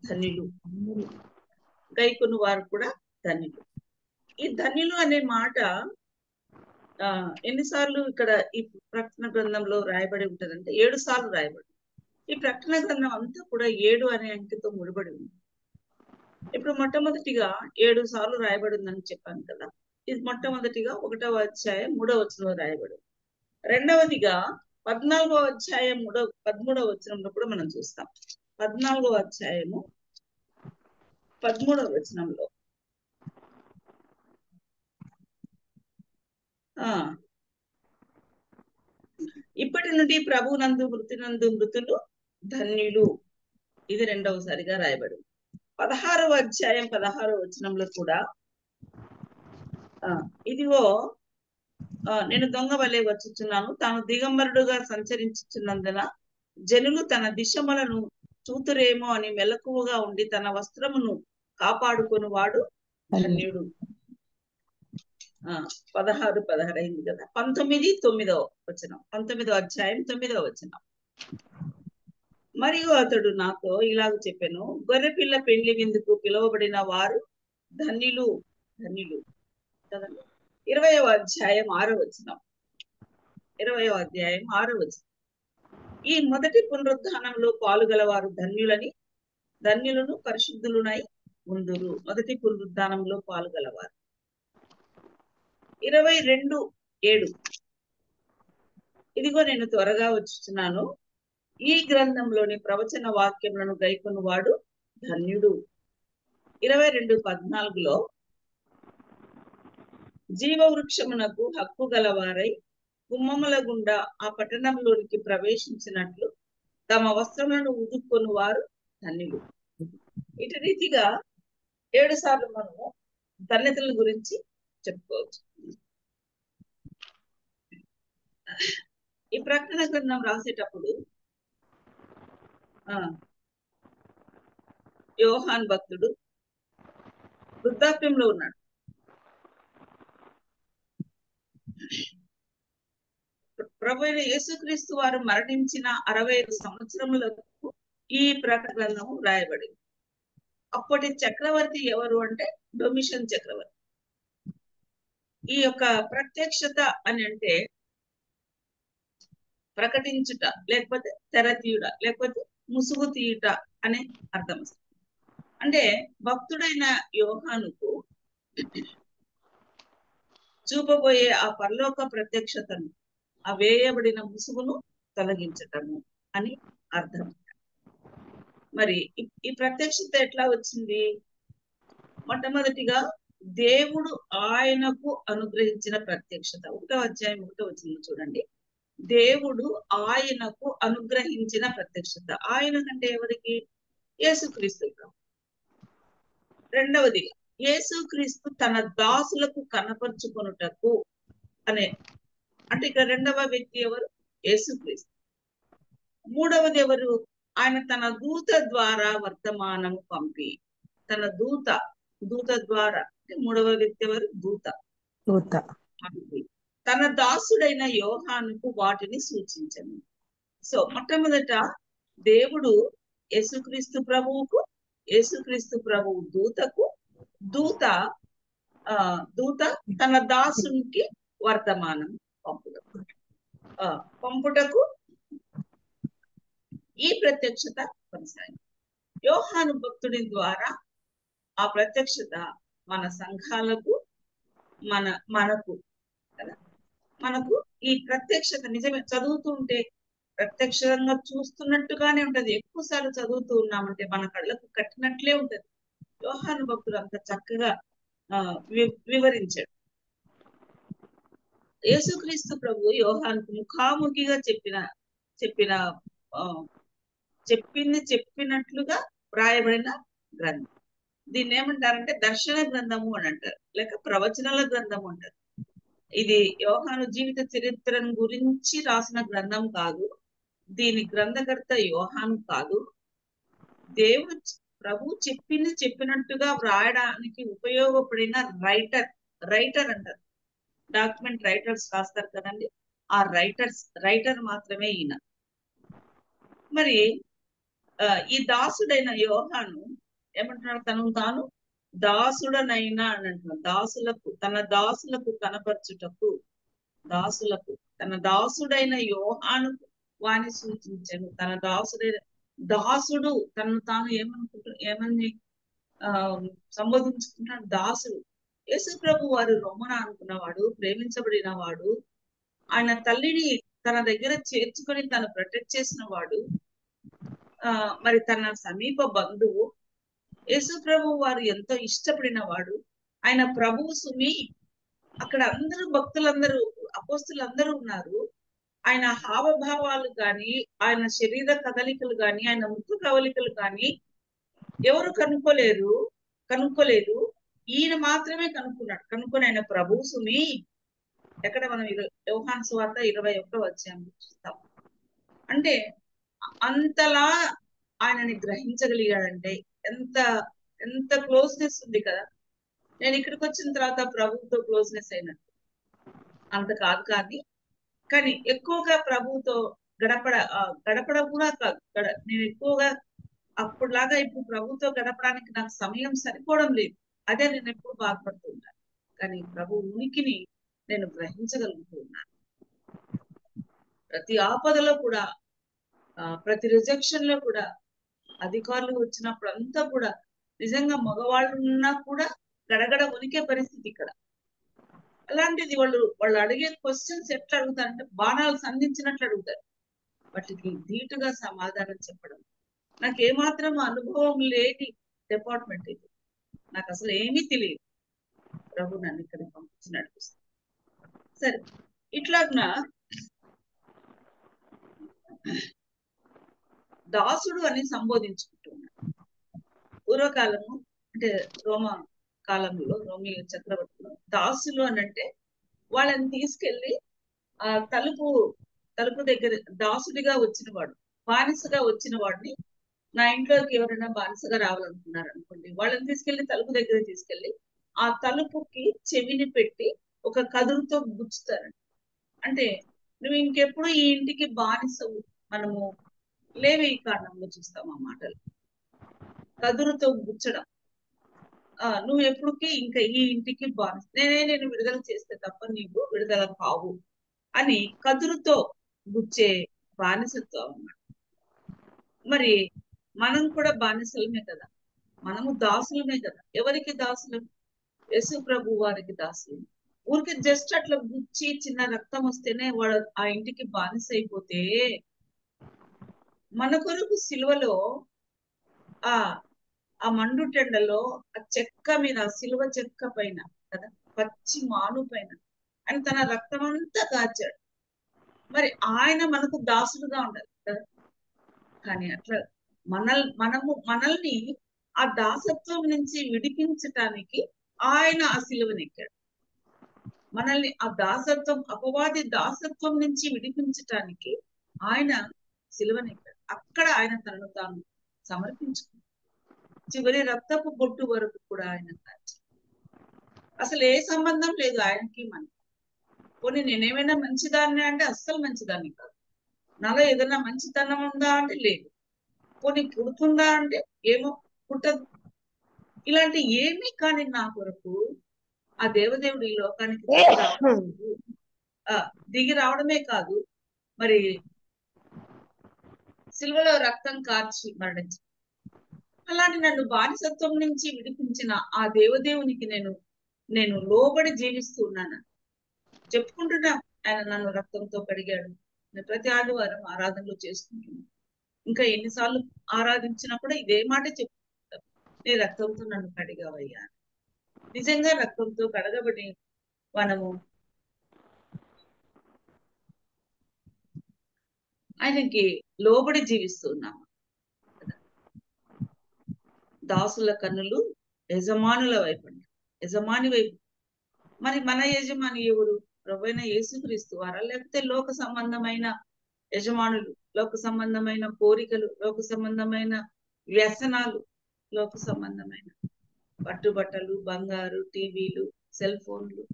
C: ధన్యులు. గైకొను వారు కూడా ధన్యులు. ఈ ధన్యులు అనే మాట ఎన్నిసార్లు ఇక్కడ ఈ ప్రకటన గ్రంథంలో రాయబడి ఉంటుందంటే 7 సార్లు రాయబడి. ఈ ప్రకటన గ్రంథం అంతా కూడా 7 అనే అంకెతో ముడిపడి ఉంది. ఇప్పుడు మొట్టమొదటిగా 7 సార్లు రాయబడి ఉందని చెప్పాను కదా. ఇది మొట్టమొదటిగా 1వ అధ్యాయం 3వ వచనంలో రాయబడి. రెండవదిగా 14వ అధ్యాయం 13వ వచనంలో కూడా మనం చూస్తాం. 14వ అధ్యాయము 13వ వచనంలో ఇప్పటి నుండి ప్రభునందు మృతినందు మృతులు ధన్యులు. ఇది రెండవసారిగా రాయబడి. 16వ అధ్యాయం 16వ వచనంలో కూడా ఇదిగో నేను దొంగ వలె వచ్చుచున్నాను, తాను దిగంబరుడుగా సంచరించుచున్నందున జనులు తన దిశములను చూతురేమో అని మెలకువగా ఉండి తన వస్త్రమును కాపాడుకొని వాడు ధన్యుడు. 16, 16 అయింది కదా. 19, 9వ వచనం. 19వ అధ్యాయం 9వ వచనం. మరియు అతడు నాతో ఇలాగ చెప్పాను, గొర్రెపిల్ల పెండ్లి విందుకు పిలువబడిన వారు ధన్యులు, ధన్యులు కదండి. 20వ అధ్యాయం 6వ వచనం. 20వ అధ్యాయం 6వ వచనం. ఈ మొదటి పునరుద్ధానంలో పాలుగలవారు ధన్యులను పరిశుద్ధులునై ఉందురు. మొదటి పునరుద్ధానంలో పాలుగలవారు. 22:7 ఇదిగో నేను త్వరగా వచ్చుచున్నాను, ఈ గ్రంథంలోని ప్రవచన వాక్యములను గైకొను వాడు ధన్యుడు. 22:14 జీవవృక్షమునకు హక్కు గలవారై గుమ్మముల గుండా ఆ పట్టణంలోనికి ప్రవేశించినట్లు తమ వస్త్రములను ఉదుక్కొని వారు ధన్యులు. ఇటు రీతిగా 7 సార్లు మనము ధన్యతల గురించి చెప్పుకోవచ్చు. ఈ ప్రకటన గ్రంథం రాసేటప్పుడు యోహాన్ భక్తుడు వృద్ధాప్యంలో ఉన్నాడు. ప్రభు అయిన యేసుక్రీస్తు వారు మరణించిన 65 సంవత్సరములకు ఈ ప్రకటన గ్రంథము రాయబడింది. అప్పటి చక్రవర్తి ఎవరు అంటే డొమిషన్ చక్రవర్తి. ఈ యొక్క ప్రత్యక్షత అని అంటే ప్రకటించుట, లేకపోతే తెర తీయుట, లేకపోతే ముసుగు తీయుట అనే అర్థం. అంటే భక్తుడైన యోహానుకు చూపబోయే ఆ పరలోక ప్రత్యక్షతను, ఆ వేయబడిన ముసుగును తొలగించటము అని అర్థం. మరి ఈ ప్రత్యక్షత ఎట్లా వచ్చింది? మొట్టమొదటిగా దేవుడు ఆయనకు అనుగ్రహించిన ప్రత్యక్షత. 1వ అధ్యాయం 1వ వచనం చూడండి. దేవుడు ఆయనకు అనుగ్రహించిన ప్రత్యక్షత. ఆయన కంటే ఎవరికి? యేసుక్రీస్తు. రెండవదిగా యేసుక్రీస్తు తన దాసులకు కనపరుచుకొనుటకు అనే, అంటే ఇక్కడ రెండవ వ్యక్తి ఎవరు? యేసుక్రీస్తు. మూడవది ఎవరు? ఆయన తన దూత ద్వారా వర్తమానము పంపి, తన దూత ద్వారా, మూడవ వ్యక్తి ఎవరు? దూత పంపి తన దాసుడైన యోహానుకు వాటిని సూచించను. సో మొట్టమొదట దేవుడు యేసుక్రీస్తు ప్రభువుకు, యేసుక్రీస్తు ప్రభువు దూతకు, దూత తన దాసునికి వర్తమానం పంపుటకు ఈ ప్రత్యక్షత కొనసాగింది. యోహాను భక్తుడి ద్వారా ఆ ప్రత్యక్షత మన సంఘాలకు, మనకు ఈ ప్రత్యక్షత నిజమే చదువుతుంటే ప్రత్యక్షంగా చూస్తున్నట్టుగానే ఉంటది. ఎక్కువసార్లు చదువుతూ ఉన్నామంటే మన కళ్ళకు కట్టినట్లే ఉంటది. యోహాను భక్తుడు అంత చక్కగా వివరించాడు. యేసుక్రీస్తు ప్రభు యోహానుకు ముఖాముఖిగా చెప్పినట్లుగా వ్రాయబడిన గ్రంథం. దీన్ని ఏమంటారంటే దర్శన గ్రంథము అని అంటారు, లేక ప్రవచనాల గ్రంథము అంటారు. ఇది యోహాను జీవిత చరిత్రను గురించి రాసిన గ్రంథం కాదు. దీని గ్రంథకర్త యోహాను కాదు. దేవుడు ప్రభు చెప్పినట్టుగా వ్రాయడానికి ఉపయోగపడిన రైటర్ అంటారు. డాక్యుమెంట్ రైటర్స్ రాస్తారు కదండి, ఆ రైటర్ మాత్రమే ఈయన. మరి ఈ దాసుడైన యోహాను ఏమంటున్నాడు? తాను దాసుడనైనా అని అంటున్నాడు. తన దాసులకు కనపరచుటకు, తన దాసుడైన యోహాను వాని సూచించాను. తన దాసుడు తను తాను ఏమని సంబోధించుకుంటున్నాడు? దాసుడు. యేసు ప్రభు వారు రొమ్మన అనుకున్నవాడు, ప్రేమించబడిన వాడు, ఆయన తల్లిని తన దగ్గర చేర్చుకొని తను ప్రొటెక్ట్ చేసిన వాడు, మరి తన సమీప బంధువు. యేసు ప్రభు వారు ఎంతో ఇష్టపడిన వాడు. ఆయన ప్రభువు సుమి. అక్కడ అందరూ భక్తులందరూ, అపోస్తులందరూ ఉన్నారు. ఆయన హావభావాలు కానీ, ఆయన శరీర కదలికలు కానీ, ఆయన ముఖ కవలికలు కానీ ఎవరు కనుక్కోలేదు. ఈయన మాత్రమే కనుక్కొని ఆయన ప్రభువు సుమి. ఎక్కడ మనం యోహాను సువార్త 21వ అధ్యాయంలో చూస్తాం. అంటే అంతలా ఆయనని గ్రహించగలిగాడంటే ఎంత క్లోజ్నెస్ ఉంది కదా. నేను ఇక్కడికి వచ్చిన తర్వాత ప్రభువుతో క్లోజ్నెస్ అయినట్టు అంత కాదు, కానీ ఎక్కువగా ప్రభువుతో గడపడం కూడా కాదు. నేను ఎక్కువగా అప్పుడులాగా ఇప్పుడు ప్రభువుతో గడపడానికి నాకు సమయం సరిపోవడం లేదు. అదే నేను ఎప్పుడు బాధపడుతూ ఉంటాను. కానీ ప్రభు ఉనికిని నేను గ్రహించగలుగుతూ ఉన్నాను. ప్రతి ఆపదలో కూడా, ప్రతి రిజెక్షన్ లో కూడా, అధికారులు వచ్చినప్పుడు అంతా కూడా నిజంగా మగవాళ్ళు ఉన్నా కూడా గడగడ ఉనికే పరిస్థితి ఇక్కడ. అలాంటిది వాళ్ళు అడిగే క్వశ్చన్స్ ఎట్లా అడుగుతారంటే బాణాలు సంధించినట్లు అడుగుతారు. వాటికి ధీటుగా సమాధానం చెప్పడం. నాకు ఏమాత్రం అనుభవం లేని డిపార్ట్మెంట్ ఇది. నాకు అసలు ఏమీ తెలియదు. ప్రభు నన్ను ఇక్కడ పంపించి నడిపిస్తాను. సరే, ఇట్లాగా దాసుడు అని సంబోధించుకుంటున్నాడు. పూర్వకాలము అంటే రోమా కాలంలో, రోమియో చక్రవర్తిలో దాసులు అని అంటే వాళ్ళని తీసుకెళ్లి ఆ తలుపు దగ్గర దాసుడిగా వచ్చిన వాడు, బానిసగా వచ్చిన వాడిని నా ఇంట్లోకి ఎవరైనా బానిసగా రావాలనుకున్నారు అనుకోండి, వాళ్ళని తీసుకెళ్లి తలుపు దగ్గర తీసుకెళ్లి ఆ తలుపుకి చెవిని పెట్టి ఒక కదురుతో గుచ్చుతారండి. అంటే నువ్వు ఇంకెప్పుడు ఈ ఇంటికి బానిసవు. మనము లేవి కాండంలో చూస్తాం ఆ మాటలు. కదురుతో గుచ్చడం. నువ్వు ఎప్పటికీ ఇంకా ఈ ఇంటికి బానిస, నేను విడుదల చేస్తే తప్ప నీవు విడుదల కావు అని కదురుతో గుచ్చే బానిసత్వం అన్నమాట. మరి మనం కూడా బానిసలమే కదా, మనము దాసులమే కదా. ఎవరికి దాసులం? యేసు ప్రభు వారికి దాసులు. ఊరికి జస్ట్ అట్లా గుచ్చి చిన్న రక్తం వస్తేనే వాడు ఆ ఇంటికి బానిస అయిపోతే, మన కొరకు సిలువలో ఆ ఆ మండుటెండలో ఆ చెక్క మీద, ఆ సిలువ చెక్క పైన కదా, పచ్చి మాను పైన ఆయన తన రక్తం అంతా కాచాడు. మరి ఆయన మనకు దాసుడుగా ఉండాలి కదా. కానీ అట్లా మనల్ని ఆ దాసత్వం నుంచి విడిపించటానికి ఆయన ఆ సిలువనెక్కాడు. మనల్ని ఆ దాసత్వం, అపవాది దాసత్వం నుంచి విడిపించటానికి ఆయన సిలువనెక్కాడు. అక్కడ ఆయన తనను తాను సమర్పించుకున్నాడు. చివరి రక్తపు బొట్టు వరకు కూడా ఆయన కాచాడు. అసలు ఏ సంబంధం లేదు ఆయనకి మనకి. పోనీ నేనేమైనా మంచిదాన్ని అంటే అస్సలు మంచిదాన్ని కాదు. నాలో ఏదైనా మంచితనం ఉందా అంటే లేదు. పోనీ పుడుతుందా అంటే ఏమో పుట్టదు. ఇలాంటి ఏమీ కాని నా కొరకు ఆ దేవదేవుడు ఈ లోకానికి దిగి రావడమే కాదు, మరి సిలువలో రక్తం కార్చి మరణించి, అలాంటి నన్ను బానిసత్వం నుంచి విడిపించిన ఆ దేవదేవునికి నేను లోబడి జీవిస్తున్నాను. చెప్పుకుంటున్నా ఆయన నన్ను రక్తంతో కడిగాడు. నేను ప్రతి ఆదివారం ఆరాధనలు చేసుకుంటున్నాను. ఇంకా ఎన్నిసార్లు ఆరాధించినా కూడా ఇదే మాట చెప్పుకుంటాను, నీ రక్తంతో నన్ను కడిగావయ్యా. నిజంగా రక్తంతో కడగబడి మనము ఆయనకి లోబడి జీవిస్తున్నాము. దాసుల కన్నులు యజమానుల వైపు, యజమాని వైపు. మరి మన యజమాని ఎవరు? ప్రభువైన యేసుక్రీస్తు వారా, లేకపోతే లోక సంబంధమైన యజమానులు, లోక సంబంధమైన కోరికలు, లోక సంబంధమైన వ్యసనాలు, లోక సంబంధమైన పట్టుబట్టలు, బంగారు, టీవీలు, సెల్ ఫోన్లు,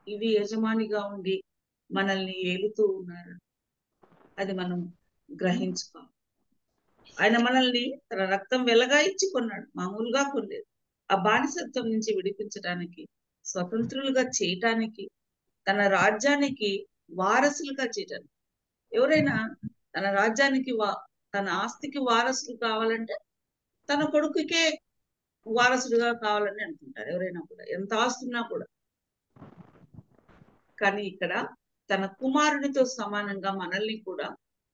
C: ఇవి యజమానిగా ఉండి మనల్ని ఏలుతూ ఉన్నారు? అది మనం గ్రహించుకోవాలి. ఆయన మనల్ని తన రక్తం వెలగా ఇచ్చి కొన్నాడు, మామూలుగా కొనలేదు. ఆ బానిసత్వం నుంచి విడిపించడానికి, స్వతంత్రులుగా చేయటానికి, తన రాజ్యానికి వారసులుగా చేయటానికి. ఎవరైనా తన రాజ్యానికి తన ఆస్తికి వారసులు కావాలంటే తన కొడుకుకే వారసుడుగా కావాలని అనుకుంటారు ఎవరైనా కూడా, ఎంత ఆస్తున్నా కూడా. కానీ ఇక్కడ తన కుమారునితో సమానంగా మనల్ని కూడా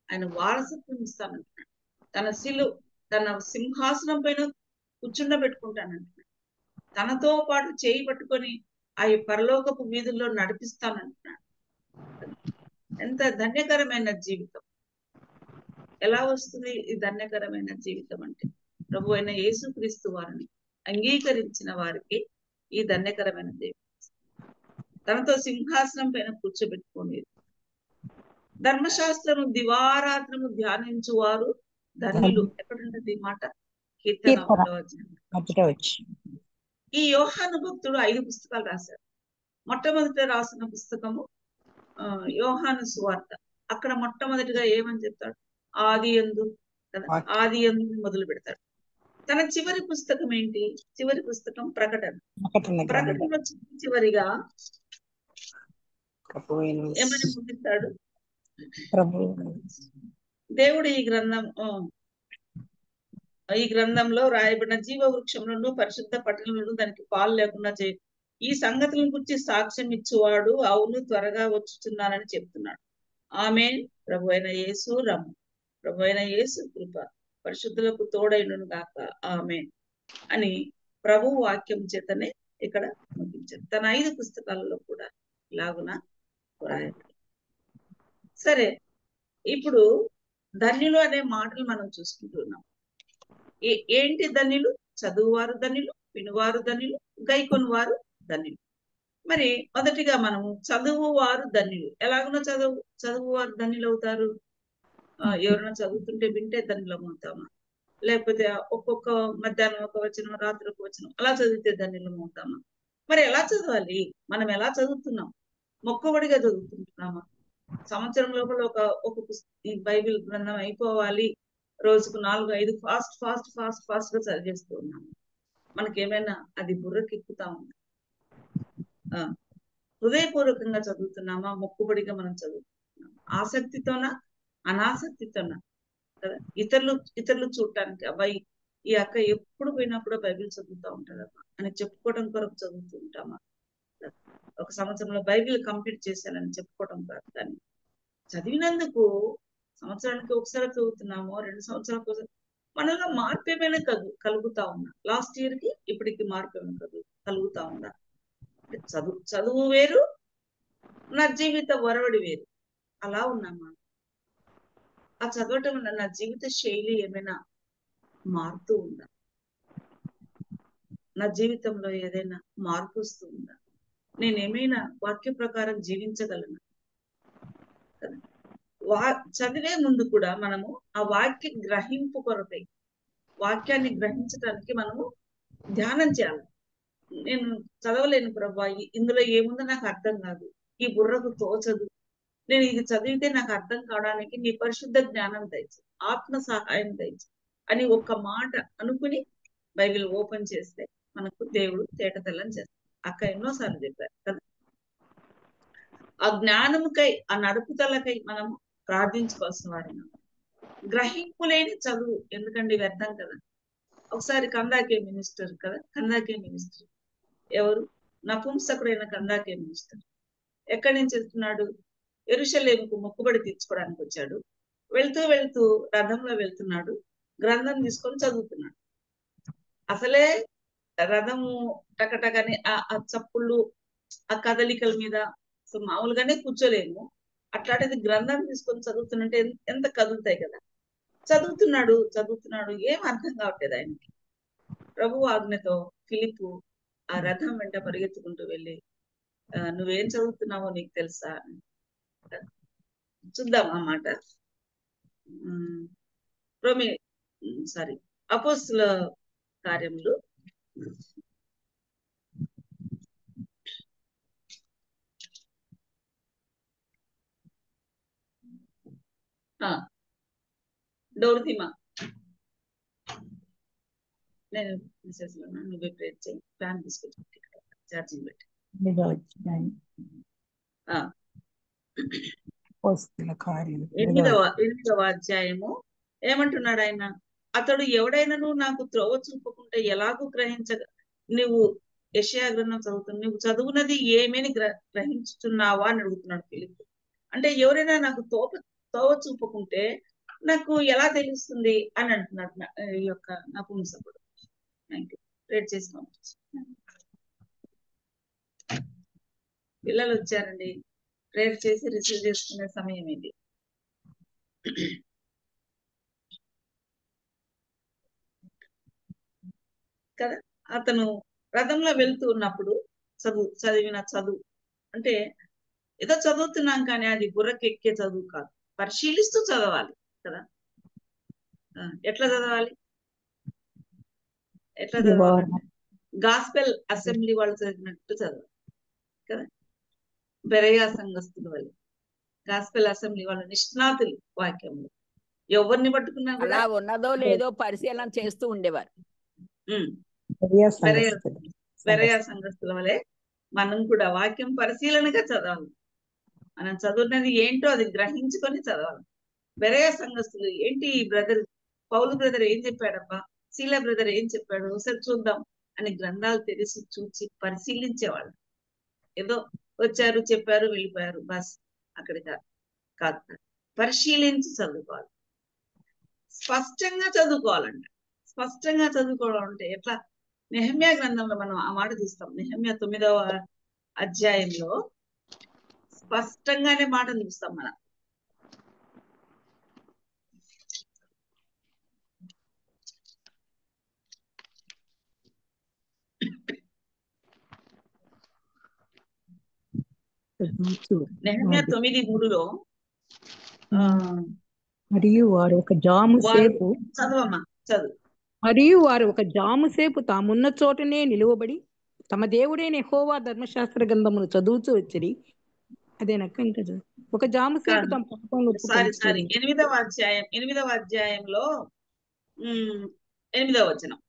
C: ఆయన వారసత్వం ఇస్తానంటున్నాడు. తన సింహాసనం పైన కూర్చుండబెట్టుకుంటానంటున్నాడు. తనతో పాటు చేయి పట్టుకొని ఆ పరలోకపు వీధుల్లో నడిపిస్తానంటున్నాడు. ఎంత ధన్యకరమైన జీవితం! ఎలా వస్తుంది ఈ ధన్యకరమైన జీవితం అంటే, ప్రభు అయిన యేసుక్రీస్తు వారిని అంగీకరించిన వారికి ఈ ధన్యకరమైన జీవితం. తనతో సింహాసనం పైన కూర్చోబెట్టుకుని ధర్మశాస్త్రము దివారాత్రము ధ్యానించువారు ధన్యులు. ఎక్కడుంటది మాట? కీర్తన 1వ. ఈ యోహాను భక్తుడు 5 పుస్తకాలు రాశాడు. మొట్టమొదట రాసిన పుస్తకము యోహాను సువార్త. అక్కడ మొట్టమొదటిగా ఏమని చెప్తాడు? ఆది యందు కదా, ఆది యందు మొదలు పెడతాడు. తన చివరి పుస్తకం ఏంటి? చివరి పుస్తకం ప్రకటన. ప్రకటనలో చివరిగా ఏమని ముగిస్తాడు? దేవుడు ఈ గ్రంథంలో రాయబడిన జీవ వృక్షంలోను పరిశుద్ధ పట్టణంలోను దానికి పాలు లేకుండా ఈ సంగతులను గురించి సాక్ష్యం ఇచ్చేవాడు అవును త్వరగా వచ్చుచున్నానని చెప్తున్నాడు. ఆమేన్. ప్రభు అయిన యేసు రమ్ము. ప్రభు అయిన యేసు కృప పరిశుద్ధులకు తోడైనను గాక. ఆమేన్ అని ప్రభు వాక్యం చేతనే ఇక్కడ ముగించారు. తన 5 పుస్తకాలలో కూడా ఇలాగున రాయబడి. సరే, ఇప్పుడు ధన్యులు అనే మాటలు మనం చూసుకుంటున్నాం. ఏంటి ధన్యులు? చదువువారు ధన్యులు, వినువారు ధన్యులు, గైకొనువారు ధన్యులు. మరి మొదటిగా మనము చదువువారు ధన్యులు. ఎలాగునో చదువువారు ధన్యులు అవుతారు? ఎవరైనా చదువుతుంటే వింటే ధన్యులం అవుతామా? లేకపోతే ఒక్కొక్క మధ్యాహ్నం ఒక వచనం, రాత్రి ఒక వచనం అలా చదివితే ధన్యులమవుతామా? మరి ఎలా చదవాలి? మనం ఎలా చదువుతున్నాం? మొక్కుబడిగా చదువుతుంటున్నామా? సంవత్సరం లోపల ఒక ఈ బైబిల్ గ్రంథం అయిపోవాలి, రోజుకు 4-5 ఫాస్ట్ గా చదివేస్తూ ఉన్నాము. మనకేమైనా అది బుర్రకెక్కుతా ఉంది? హృదయపూర్వకంగా చదువుతున్నామా? మొక్కుబడిగా మనం చదువుతున్నాం? ఆసక్తితోనా, అనాసక్తితోనా? కదా, ఇతరులు చూడటానికి అబ్బాయి ఈ అక్క ఎప్పుడు పోయినా కూడా బైబిల్ చదువుతూ ఉంటుందమ్మా అని చెప్పుకోవడం కొరకు చదువుతూ ఉంటామా? ఒక సంవత్సరంలో బైబిల్ కంప్లీట్ చేశానని చెప్పుకోవడం కాదు, కానీ చదివినందుకు సంవత్సరానికి ఒకసారి చదువుతున్నామో 2 సంవత్సరాలకు ఒకసారి మనలో మార్పు ఏమైనా కలుగుతా ఉందా? లాస్ట్ ఇయర్ కి ఇప్పటికి మార్పు ఏమైనా కలుగుతా ఉందా? చదువు వేరు, నా జీవిత వరవడి వేరు. అలా ఉన్నామా? ఆ చదవటం వల్ల నా జీవిత శైలి ఏమైనా మారుతూ ఉందా? నా జీవితంలో ఏదైనా మార్పు వస్తుందా? నేనేమైనా వాక్య ప్రకారం జీవించగలను? చదివే ముందు కూడా మనము ఆ వాక్య గ్రహింపు కొరకై, వాక్యాన్ని గ్రహించడానికి మనము ధ్యానం చేయాలి. నేను చదవలేను ప్రభా, ఇందులో ఏముందో నాకు అర్థం కాదు, ఈ బుర్రకు తోచదు, నేను ఇది చదివితే నాకు అర్థం కావడానికి నీ పరిశుద్ధ జ్ఞానం దయచు, ఆత్మ సహాయం దయచు అని ఒక్క మాట అనుకుని బైబిల్ ఓపెన్ చేస్తే మనకు దేవుడు తేటతెల్లని చేస్తాడు. అక్క ఎన్నోసార్లు చెప్పారు కదా, ఆ జ్ఞానముకై, ఆ నడుపుదలకై మనము ప్రార్థించుకోవాల్సిన వారిని. గ్రహింపు లేని చదువు ఎందుకండి, వ్యర్థం కదా. ఒకసారి కందాకే మినిస్టర్ కదా, కందాకే మినిస్టర్ ఎవరు? నపుంసకుడైన కందాకే మినిస్టర్ ఎక్కడి నుంచి వెళ్తున్నాడు? యెరూషలేముకు మొక్కుబడి తీర్చుకోవడానికి వచ్చాడు. వెళ్తూ రథంలో వెళ్తున్నాడు, గ్రంథం తీసుకొని చదువుతున్నాడు. అసలే రథము టకటకని ఆ చప్పుళ్ళు, ఆ కదలికల మీద మామూలుగానే కూర్చోలేము, అట్లాంటిది గ్రంథం తీసుకొని చదువుతున్నట్టే ఎంత కదులుతాయి కదా. చదువుతున్నాడు, ఏం అర్థం కావట్లేదు ఆయనకి. ప్రభు ఆజ్ఞతో ఫిలిప్పు ఆ రథం వెంట పరిగెత్తుకుంటూ వెళ్ళి, నువ్వేం చదువుతున్నావో నీకు తెలుసా? చూద్దాం ఆ మాట. అపోస్తుల కార్యములు 8వ నేను మెసేజ్ లో నువ్వే ప్రేర్ చేయి, ఫ్యాన్ తీసుకొచ్చి ఛార్జింగ్ పెట్టి. 8వ అధ్యాయము ఏమంటున్నాడు ఆయన? అతడు ఎవడైనాను నాకు త్రోవ చూపకుంటే ఎలాగూ నువ్వు యెషయా గ్రంథం చదువుతున్నావు, నువ్వు చదువునది ఏమని గ్రహించుతున్నావా అని అడుగుతున్నాడు ఫిలిప్పు. అంటే ఎవరైనా నాకు తోవ చూపకుంటే నాకు ఎలా తెలుస్తుంది అని అంటున్నాడు ఈ యొక్క నపుంసకుడు. ప్రేర్ చేసి పిల్లలు వచ్చారండి, ప్రేర్ చేసి రిసీవ్ చేసుకునే సమయం ఇది. కదా, అతను రథంలో వెళ్తూ ఉన్నప్పుడు చదివిన చదువు అంటే ఏదో చదువుతున్నాం కానీ అది బుర్రకెక్కే చదువు కాదు, పరిశీలిస్తూ చదవాలి కదా. ఎట్లా చదవాలి? గాస్పెల్ అసెంబ్లీ వాళ్ళు చదివినట్టు చదవాలి కదా. బెరయా సంఘస్థుల వాళ్ళు, గాస్పెల్ అసెంబ్లీ వాళ్ళు నిష్ణాతులు వాక్యంలో, ఎవరిని పట్టుకున్నా కూడా
E: అలా ఉన్నదో లేదో పరిశీలన చేస్తూ ఉండేవారు.
C: బెరయా సంఘస్థుల వలె మనం కూడా వాక్యం పరిశీలనగా చదవాలి. మనం చదువున్నది ఏంటో అది గ్రహించుకొని చదవాలి. బెరయా సంఘస్థులు ఏంటి, పౌలు బ్రదర్ ఏం చెప్పాడబ్బా, శీలా బ్రదర్ ఏం చెప్పాడు, ఒకసారి చూద్దాం అని గ్రంథాలు తెరిచి చూచి పరిశీలించేవాళ్ళు. ఏదో వచ్చారు, చెప్పారు, వెళ్ళిపోయారు, బస్ అక్కడి కాదు. పరిశీలించి చదువుకోవాలి, స్పష్టంగా చదువుకోవాలంట. స్పష్టంగా చదువుకోవడం అంటే ఎట్లా? నెహెమ్యా గ్రంథంలో మనం ఆ మాట చూస్తాం. నెహెమ్యా 9వ అధ్యాయంలో స్పష్టంగానే మాటను చూస్తాం మనం. నెహెమ్యా 9:3
B: మరియు వారు ఒక జాము సేపు
C: చదవమ్మా చదువు.
B: మరియు వారు ఒక జాము సేపు తామున్న చోటనే నిలువబడి తమ దేవుడైన యెహోవా ధర్మశాస్త్ర గ్రంథమును చదువుతూ వచ్చిరి. అదేనక్క ఇంకా ఒక జాము సేపు తమ పాపంలో
C: సారీ
B: ఒప్పుకొనిరి.
C: 8వ అధ్యాయంలో 8వ వచనం.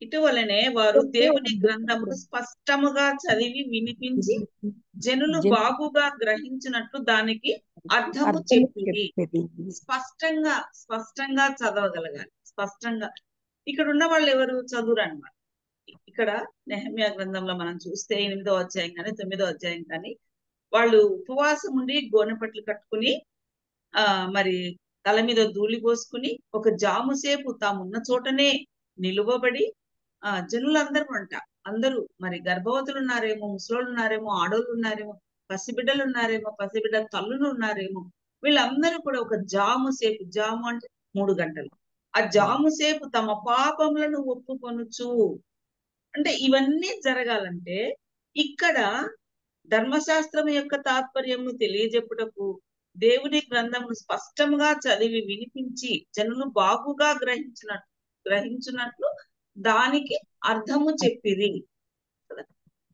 C: ఇటువలనే వారు దేవుని గ్రంథమును స్పష్టముగా చదివి వినిపించి జనులు బాగుగా గ్రహించినట్లు దానికి అర్థము చెప్పి స్పష్టంగా చదవగలగాలి. స్పష్టంగా ఇక్కడ ఉన్న వాళ్ళు ఎవరు చదువురు అన్నమాట. ఇక్కడ నెహెమ్యా గ్రంథంలో మనం చూస్తే 8వ అధ్యాయం కానీ 9వ అధ్యాయం కానీ వాళ్ళు ఉపవాసం ఉండి గోనెపట్లు కట్టుకుని మరి తల మీద ధూళి పోసుకుని ఒక జాము సేపు తామున్న చోటనే నిలువబడి జనులందరూ అందరూ మరి గర్భవతులు ఉన్నారేమో, ముసలోళ్ళు ఉన్నారేమో, ఆడోళ్ళు ఉన్నారేమో, పసిబిడ్డలు ఉన్నారేమో, పసిబిడ్డ తల్లులు ఉన్నారేమో, వీళ్ళందరూ కూడా ఒక జాము సేపు, జాము అంటే 3 గంటలు, ఆ జాము సేపు తమ పాపములను ఒప్పుకొనుచు. అంటే ఇవన్నీ జరగాలంటే ఇక్కడ ధర్మశాస్త్రం యొక్క తాత్పర్యము తెలియజెప్పుటకు దేవుని గ్రంథమును స్పష్టంగా చదివి వినిపించి జనులు బాగుగా గ్రహించినట్లు దానికి అర్థము చెప్పిరి.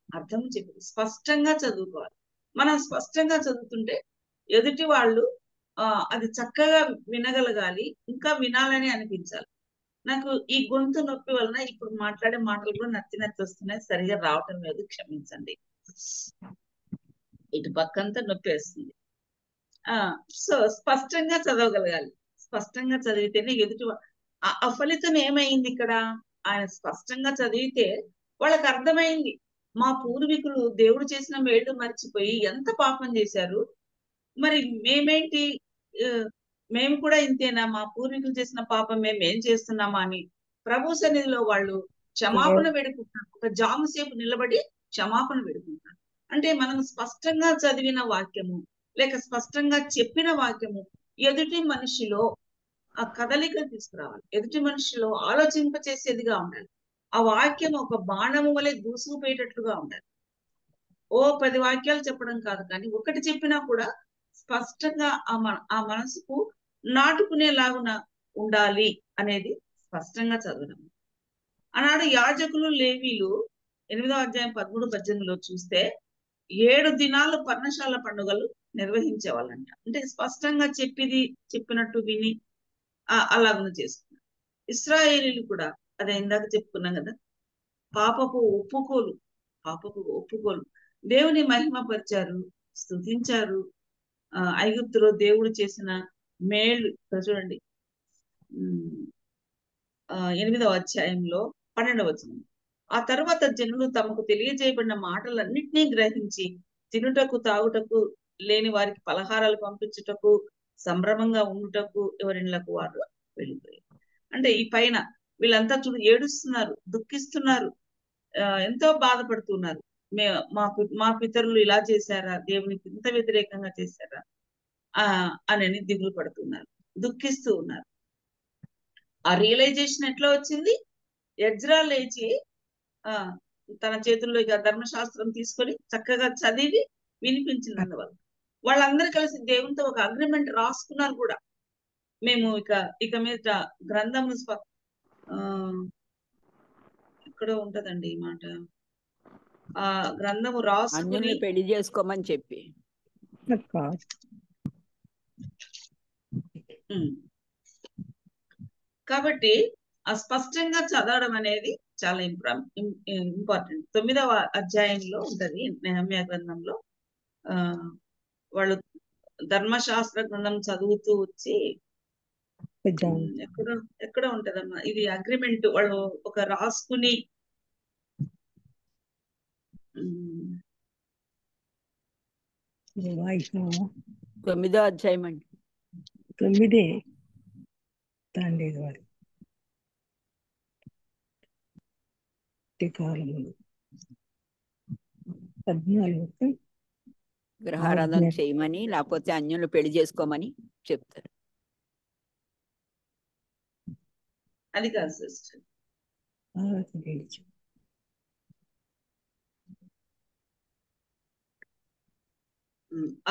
C: అర్థము చెప్పిరి. స్పష్టంగా చదువుకోవాలి. మనం స్పష్టంగా చదువుతుంటే ఎదుటి వాళ్ళు అది చక్కగా వినగలగాలి, ఇంకా వినాలని అనిపించాలి. నాకు ఈ గొంతు నొప్పి వలన ఇప్పుడు మాట్లాడే మాటలు కూడా నత్తి వస్తున్నాయి, సరిగా రావటం లేదు, క్షమించండి. ఇటు పక్కంతా నొప్పి వేస్తుంది. సో స్పష్టంగా చదవగలగాలి. స్పష్టంగా చదివితేనే ఎదుటి ఆ ఫలితం ఏమైంది ఇక్కడ? ఆయన స్పష్టంగా చదివితే వాళ్ళకి అర్థమైంది, మా పూర్వీకులు దేవుడు చేసిన మేలు మర్చిపోయి ఎంత పాపం చేశారు, మరి మేమేంటి, మేము కూడా ఇంతేనా, మా పూర్వీకులు చేసిన పాపం మేము ఏం చేస్తున్నామా అని ప్రభు సన్నిధిలో వాళ్ళు క్షమాపణ వేడుకుంటారు. ఒక జాము సేపు నిలబడి క్షమాపణ వేడుకుంటారు. అంటే మనం స్పష్టంగా చదివిన వాక్యము లేక స్పష్టంగా చెప్పిన వాక్యము ఎదుటి మనిషిలో ఆ కదలిక తీసుకురావాలి, ఎదుటి మనిషిలో ఆలోచింపచేసేదిగా ఉండాలి. ఆ వాక్యం ఒక బాణము వలె దూసుకుపోయేటట్లుగా ఉండాలి. 10 వాక్యాలు చెప్పడం కాదు, కానీ ఒకటి చెప్పినా కూడా స్పష్టంగా ఆ మనసుకు నాటుకునేలాగున ఉండాలి అనేది స్పష్టంగా చదవడం. ఆనాడు యాజకులు లేవీలు 8వ అధ్యాయం 13-18లో చూస్తే 7 దినాలు పర్ణశాల పండుగలు నిర్వహించేవాళ్ళంట. అంటే స్పష్టంగా చెప్పినట్టు విని అలాగను చేసుకున్నారు. ఇశ్రాయేలీలు కూడా అదే ఇందాక చెప్పుకున్నాం కదా, పాపపు ఒప్పుకోలు దేవుని మహిమపరిచారు, స్తుతించారు. ఐగుప్తులో దేవుడు చేసిన మేలు చూడండి, 8వ అధ్యాయంలో 12వ వచనం. ఆ తర్వాత జనులు తమకు తెలియజేయబడిన మాటలన్నింటినీ గ్రహించి తినుటకు తాగుటకు లేని వారికి పలహారాలు పంపించుటకు సంభ్రమంగా ఉండుటకు ఎవరిళ్ళకు వారు వెళ్ళిపోయారు. అంటే ఈ పైన వీళ్ళంతా ఏడుస్తున్నారు, దుఃఖిస్తున్నారు, ఎంతో బాధపడుతున్నారు. మా పితరులు ఇలా చేశారా, దేవునికి ఇంత వ్యతిరేకంగా చేశారా అని దిగులు పడుతున్నారు, దుఃఖిస్తూ ఉన్నారు. ఆ రియలైజేషన్ ఎట్లా వచ్చింది? ఎజ్రా లేచి తన చేతుల్లో ఇక ధర్మశాస్త్రం తీసుకొని చక్కగా చదివి వినిపించినందువల్ల వాళ్ళందరూ కలిసి దేవునితో ఒక అగ్రిమెంట్ రాసుకున్నారు కూడా, మేము ఇక మీద గ్రంథము ఇక్కడ ఉంటదండి ఈ మాట, ఆ గ్రంథము రాసుకుని
E: పెళ్లి చేసుకోమని చెప్పి.
C: కాబట్టి ఆ స్పష్టంగా చదవడం అనేది చాలా ఇంపార్టెంట్. 9వ అధ్యాయంలో ఉంటది నెహెమ్యా గ్రంథంలో. వాళ్ళు ధర్మశాస్త్ర గ్రంథం చదువుతూ వచ్చి ఎక్కడ ఉంటదమ్మా ఇది అగ్రిమెంట్, వాళ్ళు ఒక రాసుకుని
E: 9వ అధ్యాయం అండి.
B: 9 తండ్రి వారి
E: గ్రహారాధన చేయమని, లేకపోతే అన్యులు పెళ్లి చేసుకోమని చెప్తారు.
C: అది కాదు సిస్టర్,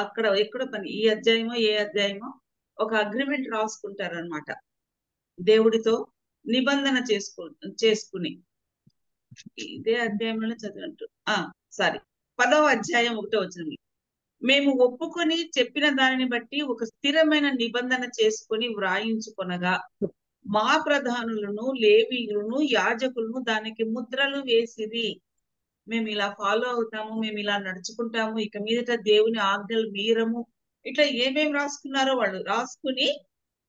C: అక్కడ ఎక్కడ పని ఈ అధ్యాయమో ఏ అధ్యాయమో ఒక అగ్రిమెంట్ రాసుకుంటారు అనమాట దేవుడితో నిబంధన చేసుకుని ఇదే అధ్యాయంలోనే చదివినట్టు సారీ 10వ అధ్యాయం 1వ వచనం. మేము ఒప్పుకొని చెప్పిన దానిని బట్టి ఒక స్థిరమైన నిబంధన చేసుకొని వ్రాయించుకొనగా మా ప్రధానులను లేవీయులను యాజకులను దానికి ముద్రలు వేసిరి. మేము ఇలా ఫాలో అవుతాము, మేము ఇలా నడుచుకుంటాము, ఇక మీదట దేవుని ఆజ్ఞలు మీరము, ఇట్లా ఏమేమి రాసుకున్నారో వాళ్ళు రాసుకుని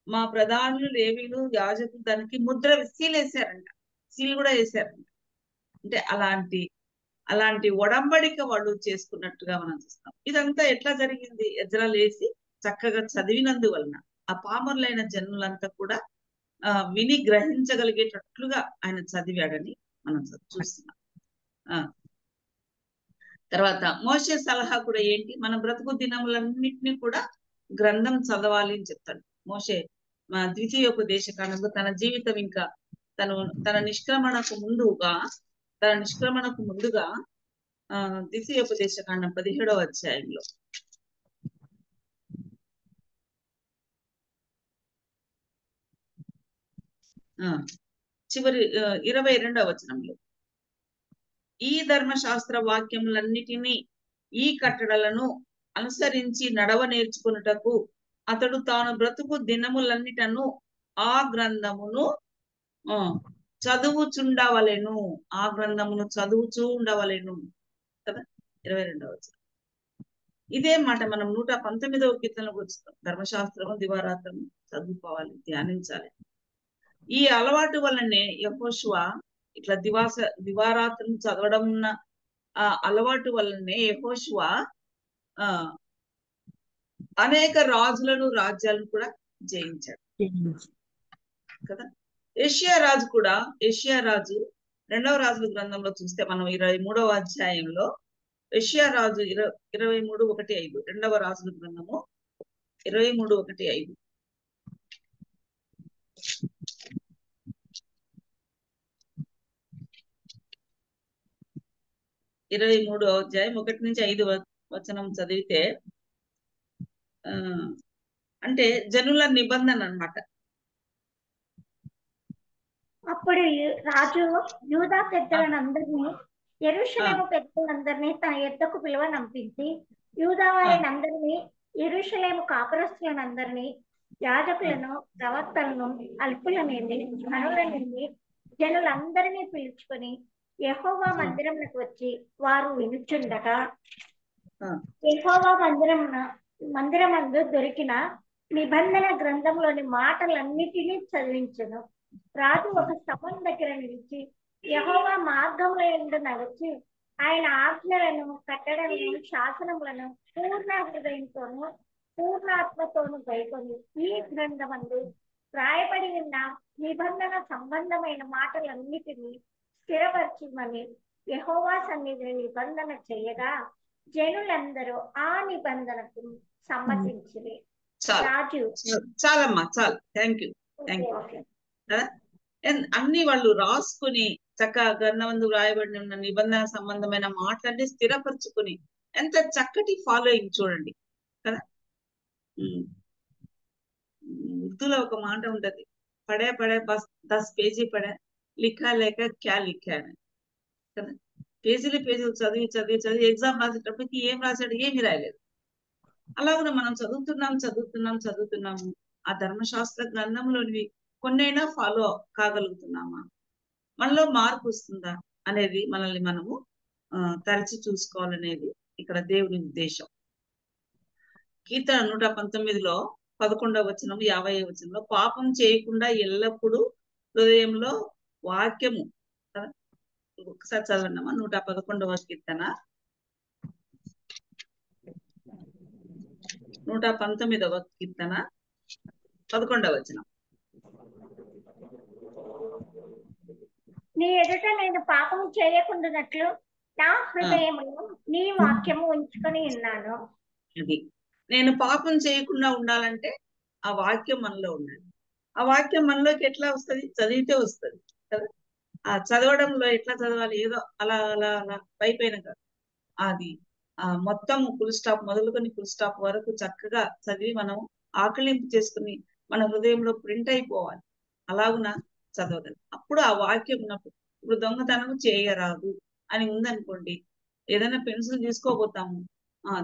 C: మా ప్రధానులు లేవీలు యాజకులు దానికి సీల్ వేసారంట, సీల్ కూడా వేసారంట. అంటే అలాంటి ఒడంబడిక వాళ్ళు చేసుకున్నట్టుగా మనం చూస్తాం. ఇదంతా ఎట్లా జరిగింది? ఎజ్రా లేసి చక్కగా చదివినందువలన ఆ పామరులైన జనులంతా కూడా విని గ్రహించగలిగేటట్లుగా ఆయన చదివాడని మనం చూస్తున్నాం. తర్వాత మోషే సలహా కూడా ఏంటి? మన బ్రతుకు దినములన్నింటినీ కూడా గ్రంథం చదవాలి అని చెప్తాడు మోషే. ద్వితీయోపదేశ కాండంలో తన జీవితం ఇంకా తన నిష్క్రమణకు ముందుగా ద్వితీయోపదేశ కాండం 17వ అధ్యాయంలో చివరి 22వ వచనంలో ఈ ధర్మశాస్త్ర వాక్యములన్నిటినీ ఈ కట్టడలను అనుసరించి నడవ నేర్చుకున్నటకు అతడు తాను బ్రతుకు దినములన్నిటను ఆ గ్రంథమును చదువుచుండవలెను. ఆ గ్రంథమును చదువుచూ ఉండవలెను కదా. 22వ వచనం. ఇదే మాట మనం 119వ కీర్తనలోకి వచ్చుతాం. ధర్మశాస్త్రము దివారాత్రము చదువుకోవాలి, ధ్యానించాలి. ఈ అలవాటు వల్లనే యెహోషువ ఇట్లా దివారాత్రం చదవడం ఉన్న ఆ అలవాటు వల్లనే యెహోషువ అనేక రాజులను రాజ్యాలను కూడా జయించాడు కదా. యెషయా రాజు 2వ రాజుల గ్రంథంలో చూస్తే మనం 23వ అధ్యాయంలో యెషయా రాజు 23:1-5 2వ రాజుల గ్రంథము 23:1-5 23వ అధ్యాయం 1-5 వచనం చదివితే అంటే జనుల నిబంధన అన్నమాట.
F: అప్పుడు రాజు యూదా పెద్దలందరినీ యెరూషలేము పెద్దలందరినీ తన యొద్దకు పిలువనంపించి యూదా వారినందరినీ యెరూషలేము కాపురస్తులనందరినీ యాజకులను ప్రవక్తలను అల్పులనేది ఘనులనేది జనులందరినీ పిలుచుకొని యెహోవా మందిరమునకు వచ్చి వారు వినుచుండగా యెహోవా మందిరమందు దొరికిన నిబంధన గ్రంథంలోని మాటలన్నిటినీ చదివించెను. రాజు ఒక స్తంభం దగ్గర నిలిచి యెహోవా మార్గముల యందు నడిచి ఆయన ఆజ్ఞలను కట్టడలను శాసనములను పూర్ణ హృదయంతోనూ పూర్ణాత్మతోనూ గైకొని ఈ గ్రంథమందు రాయబడి ఉన్న నిబంధన సంబంధమైన మాటలన్నిటినీ స్థిరపరచుమని యెహోవా సన్నిధిని నిబంధన చేయగా జనులందరూ ఆ నిబంధనకు సమ్మతించిరి. రాజు
C: చాలమ్మా, చాలు. Thank you. అన్ని వాళ్ళు రాసుకుని చక్కగా గ్రంథమందు రాయబడి ఉన్న నిబంధన సంబంధమైన మాటలన్నీ స్థిరపరచుకుని ఎంత చక్కటి ఫాలోయింగ్ చూడండి కదా. ఉర్దూలో ఒక మాట ఉంటది, పడే బస్ 10 పేజీ పడే లిఖా లేక క్యా లిఖా అని కదా. పేజీలు చదివి ఎగ్జామ్ రాసేటప్పటికి ఏం రాశాడు, ఏమి రాయలేదు. అలాగే మనం చదువుతున్నాము. ఆ ధర్మశాస్త్ర గ్రంథంలోనివి కొన్నైనా ఫాలో కాగలుగుతున్నామా, మనలో మార్పు వస్తుందా అనేది మనల్ని మనము తరచి చూసుకోవాలనేది ఇక్కడ దేవుని ఉద్దేశం. కీర్తన 119లో 11వ వచనం 50వ వచనంలో పాపం చేయకుండా ఎల్లప్పుడూ హృదయంలో వాక్యము కదా. ఒకసారి చదవండమ్మా 111వ కీర్తన 119వ కీర్తన 11వ వచనం.
F: నీ ఎదుట నేను పాపము చేయకుండానట్లు నా హృదయములో నీ వాక్యము ఉంచుకొని ఉన్నాను.
C: అది నేను పాపం చేయకుండా ఉండాలంటే ఆ వాక్యం మనలో ఉండాలి. ఆ వాక్యం మనలోకి ఎట్లా వస్తుంది? చదివితే వస్తుంది కదా. ఆ చదవడంలో ఎట్లా చదవాలి? ఏదో అలా పైపైన కాదు, అది మొత్తం ఫుల్ స్టాప్ మొదలుకొని ఫుల్ స్టాప్ వరకు చక్కగా చదివి మనం ఆకలింపు చేసుకుని మన హృదయంలో ప్రింట్ అయిపోవాలి. అలాగున చదవగలం. అప్పుడు ఆ వాక్యం ఉన్నప్పుడు ఇప్పుడు దొంగతనం చేయరాదు అని ఉందనుకోండి, ఏదైనా పెన్సిల్ తీసుకోబోతాము,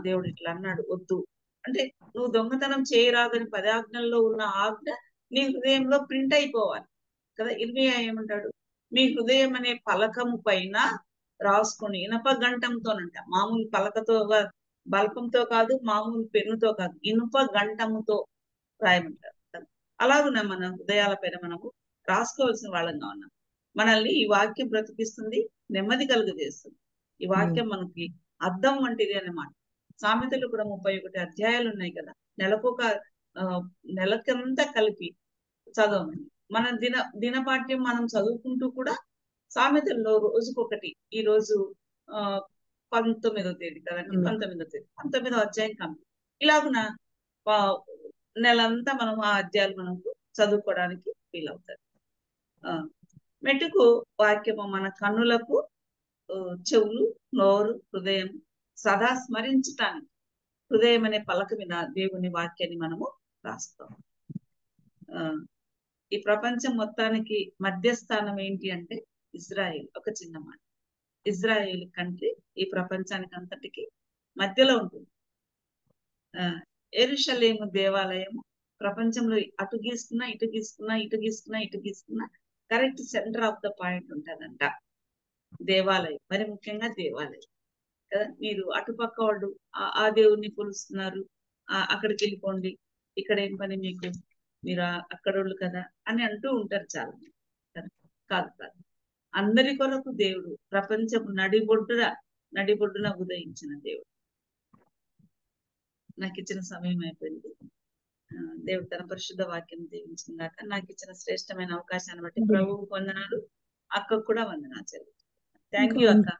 C: దేవుడు ఇట్లా అన్నాడు వద్దు అంటే నువ్వు దొంగతనం చేయరాదని 10 ఆజ్ఞల్లో ఉన్న ఆజ్ఞ నీ హృదయంలో ప్రింట్ అయిపోవాలి కదా. ఇర్మియా ఏమంటాడు, మీ హృదయం అనే పలకము పైన రాసుకొని ఇనప గంటంతోనంట, మామూలు పలకతో బల్పంతో కాదు, మామూలు పెన్నుతో కాదు, ఇనుప గంటముతో రాయమంటారు. అలాగున మన హృదయాల పైన మనము రాసుకోవాల్సిన వాళ్ళంగా ఉన్నాం. మనల్ని ఈ వాక్యం బ్రతికిస్తుంది, నెమ్మది కలుగజేస్తుంది. ఈ వాక్యం మనకి అద్దం వంటిది అన్నమాట. సామెతలు కూడా 31 అధ్యాయాలు ఉన్నాయి కదా. నెలకంతా కలిపి చదవమని. మన దినపాఠ్యం మనం చదువుకుంటూ కూడా సామెతల్లో రోజుకొకటి, ఈ రోజు 19వ తేదీ కదండి, 19వ తేదీ 19వ అధ్యాయం కంప్లీట్. ఇలాగున నెలంతా మనం ఆ అధ్యాయాలు మనకు చదువుకోవడానికి వీలవుతాయి. మెట్టుకు వాక్యము మన కన్నులకు చెవులు, నోరు, హృదయం సదా స్మరించటానికి హృదయం అనే పలక మీద దేవుని వాక్యాన్ని మనము రాస్తాం. ఈ ప్రపంచం మొత్తానికి మధ్యస్థానం ఏంటి అంటే ఇజ్రాయేల్. ఒక చిన్న మాట, ఇజ్రాయేల్ కంట్రీ ఈ ప్రపంచానికి అంతటికి మధ్యలో ఉంటుంది. యెరూషలేము దేవాలయము ప్రపంచంలో అటు గీసుకున్నా ఇటు గీసుకున్నా ఇటు గీసుకున్నా ఇటు గీసుకున్నా correct centre of the point ఉంటుందంట దేవాలయం. మరి ముఖ్యంగా దేవాలయం కదా. మీరు అటుపక్క వాళ్ళు ఆ దేవుణ్ణి కొలుస్తున్నారు, అక్కడికి వెళ్ళిపోండి, ఇక్కడ ఏం పని మీకు, మీరు అక్కడోళ్ళు కదా అని అంటూ ఉంటారు చాలా మంది. కాదు కాదు, అందరి కొరకు దేవుడు ప్రపంచపు నడిబొడ్డున ఉదయించిన దేవుడు. నాకు ఇచ్చిన సమయం అయిపోయింది. దేవుడు తన పరిశుద్ధ వాక్యం దీవించిన గాక. నాకు ఇచ్చిన శ్రేష్టమైన అవకాశాన్ని బట్టి ప్రభువుకు వందనాలు, అక్కకు కూడా వందనాలు చెల్లి. థ్యాంక్ యూ అక్క,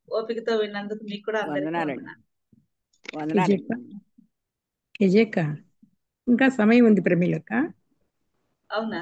C: ఓపికతో విన్నందుకు మీకు కూడా అందరికీ వందనాలు.
B: ఇంకా సమయం ఉంది ప్రమీలక్క.
C: అవునా?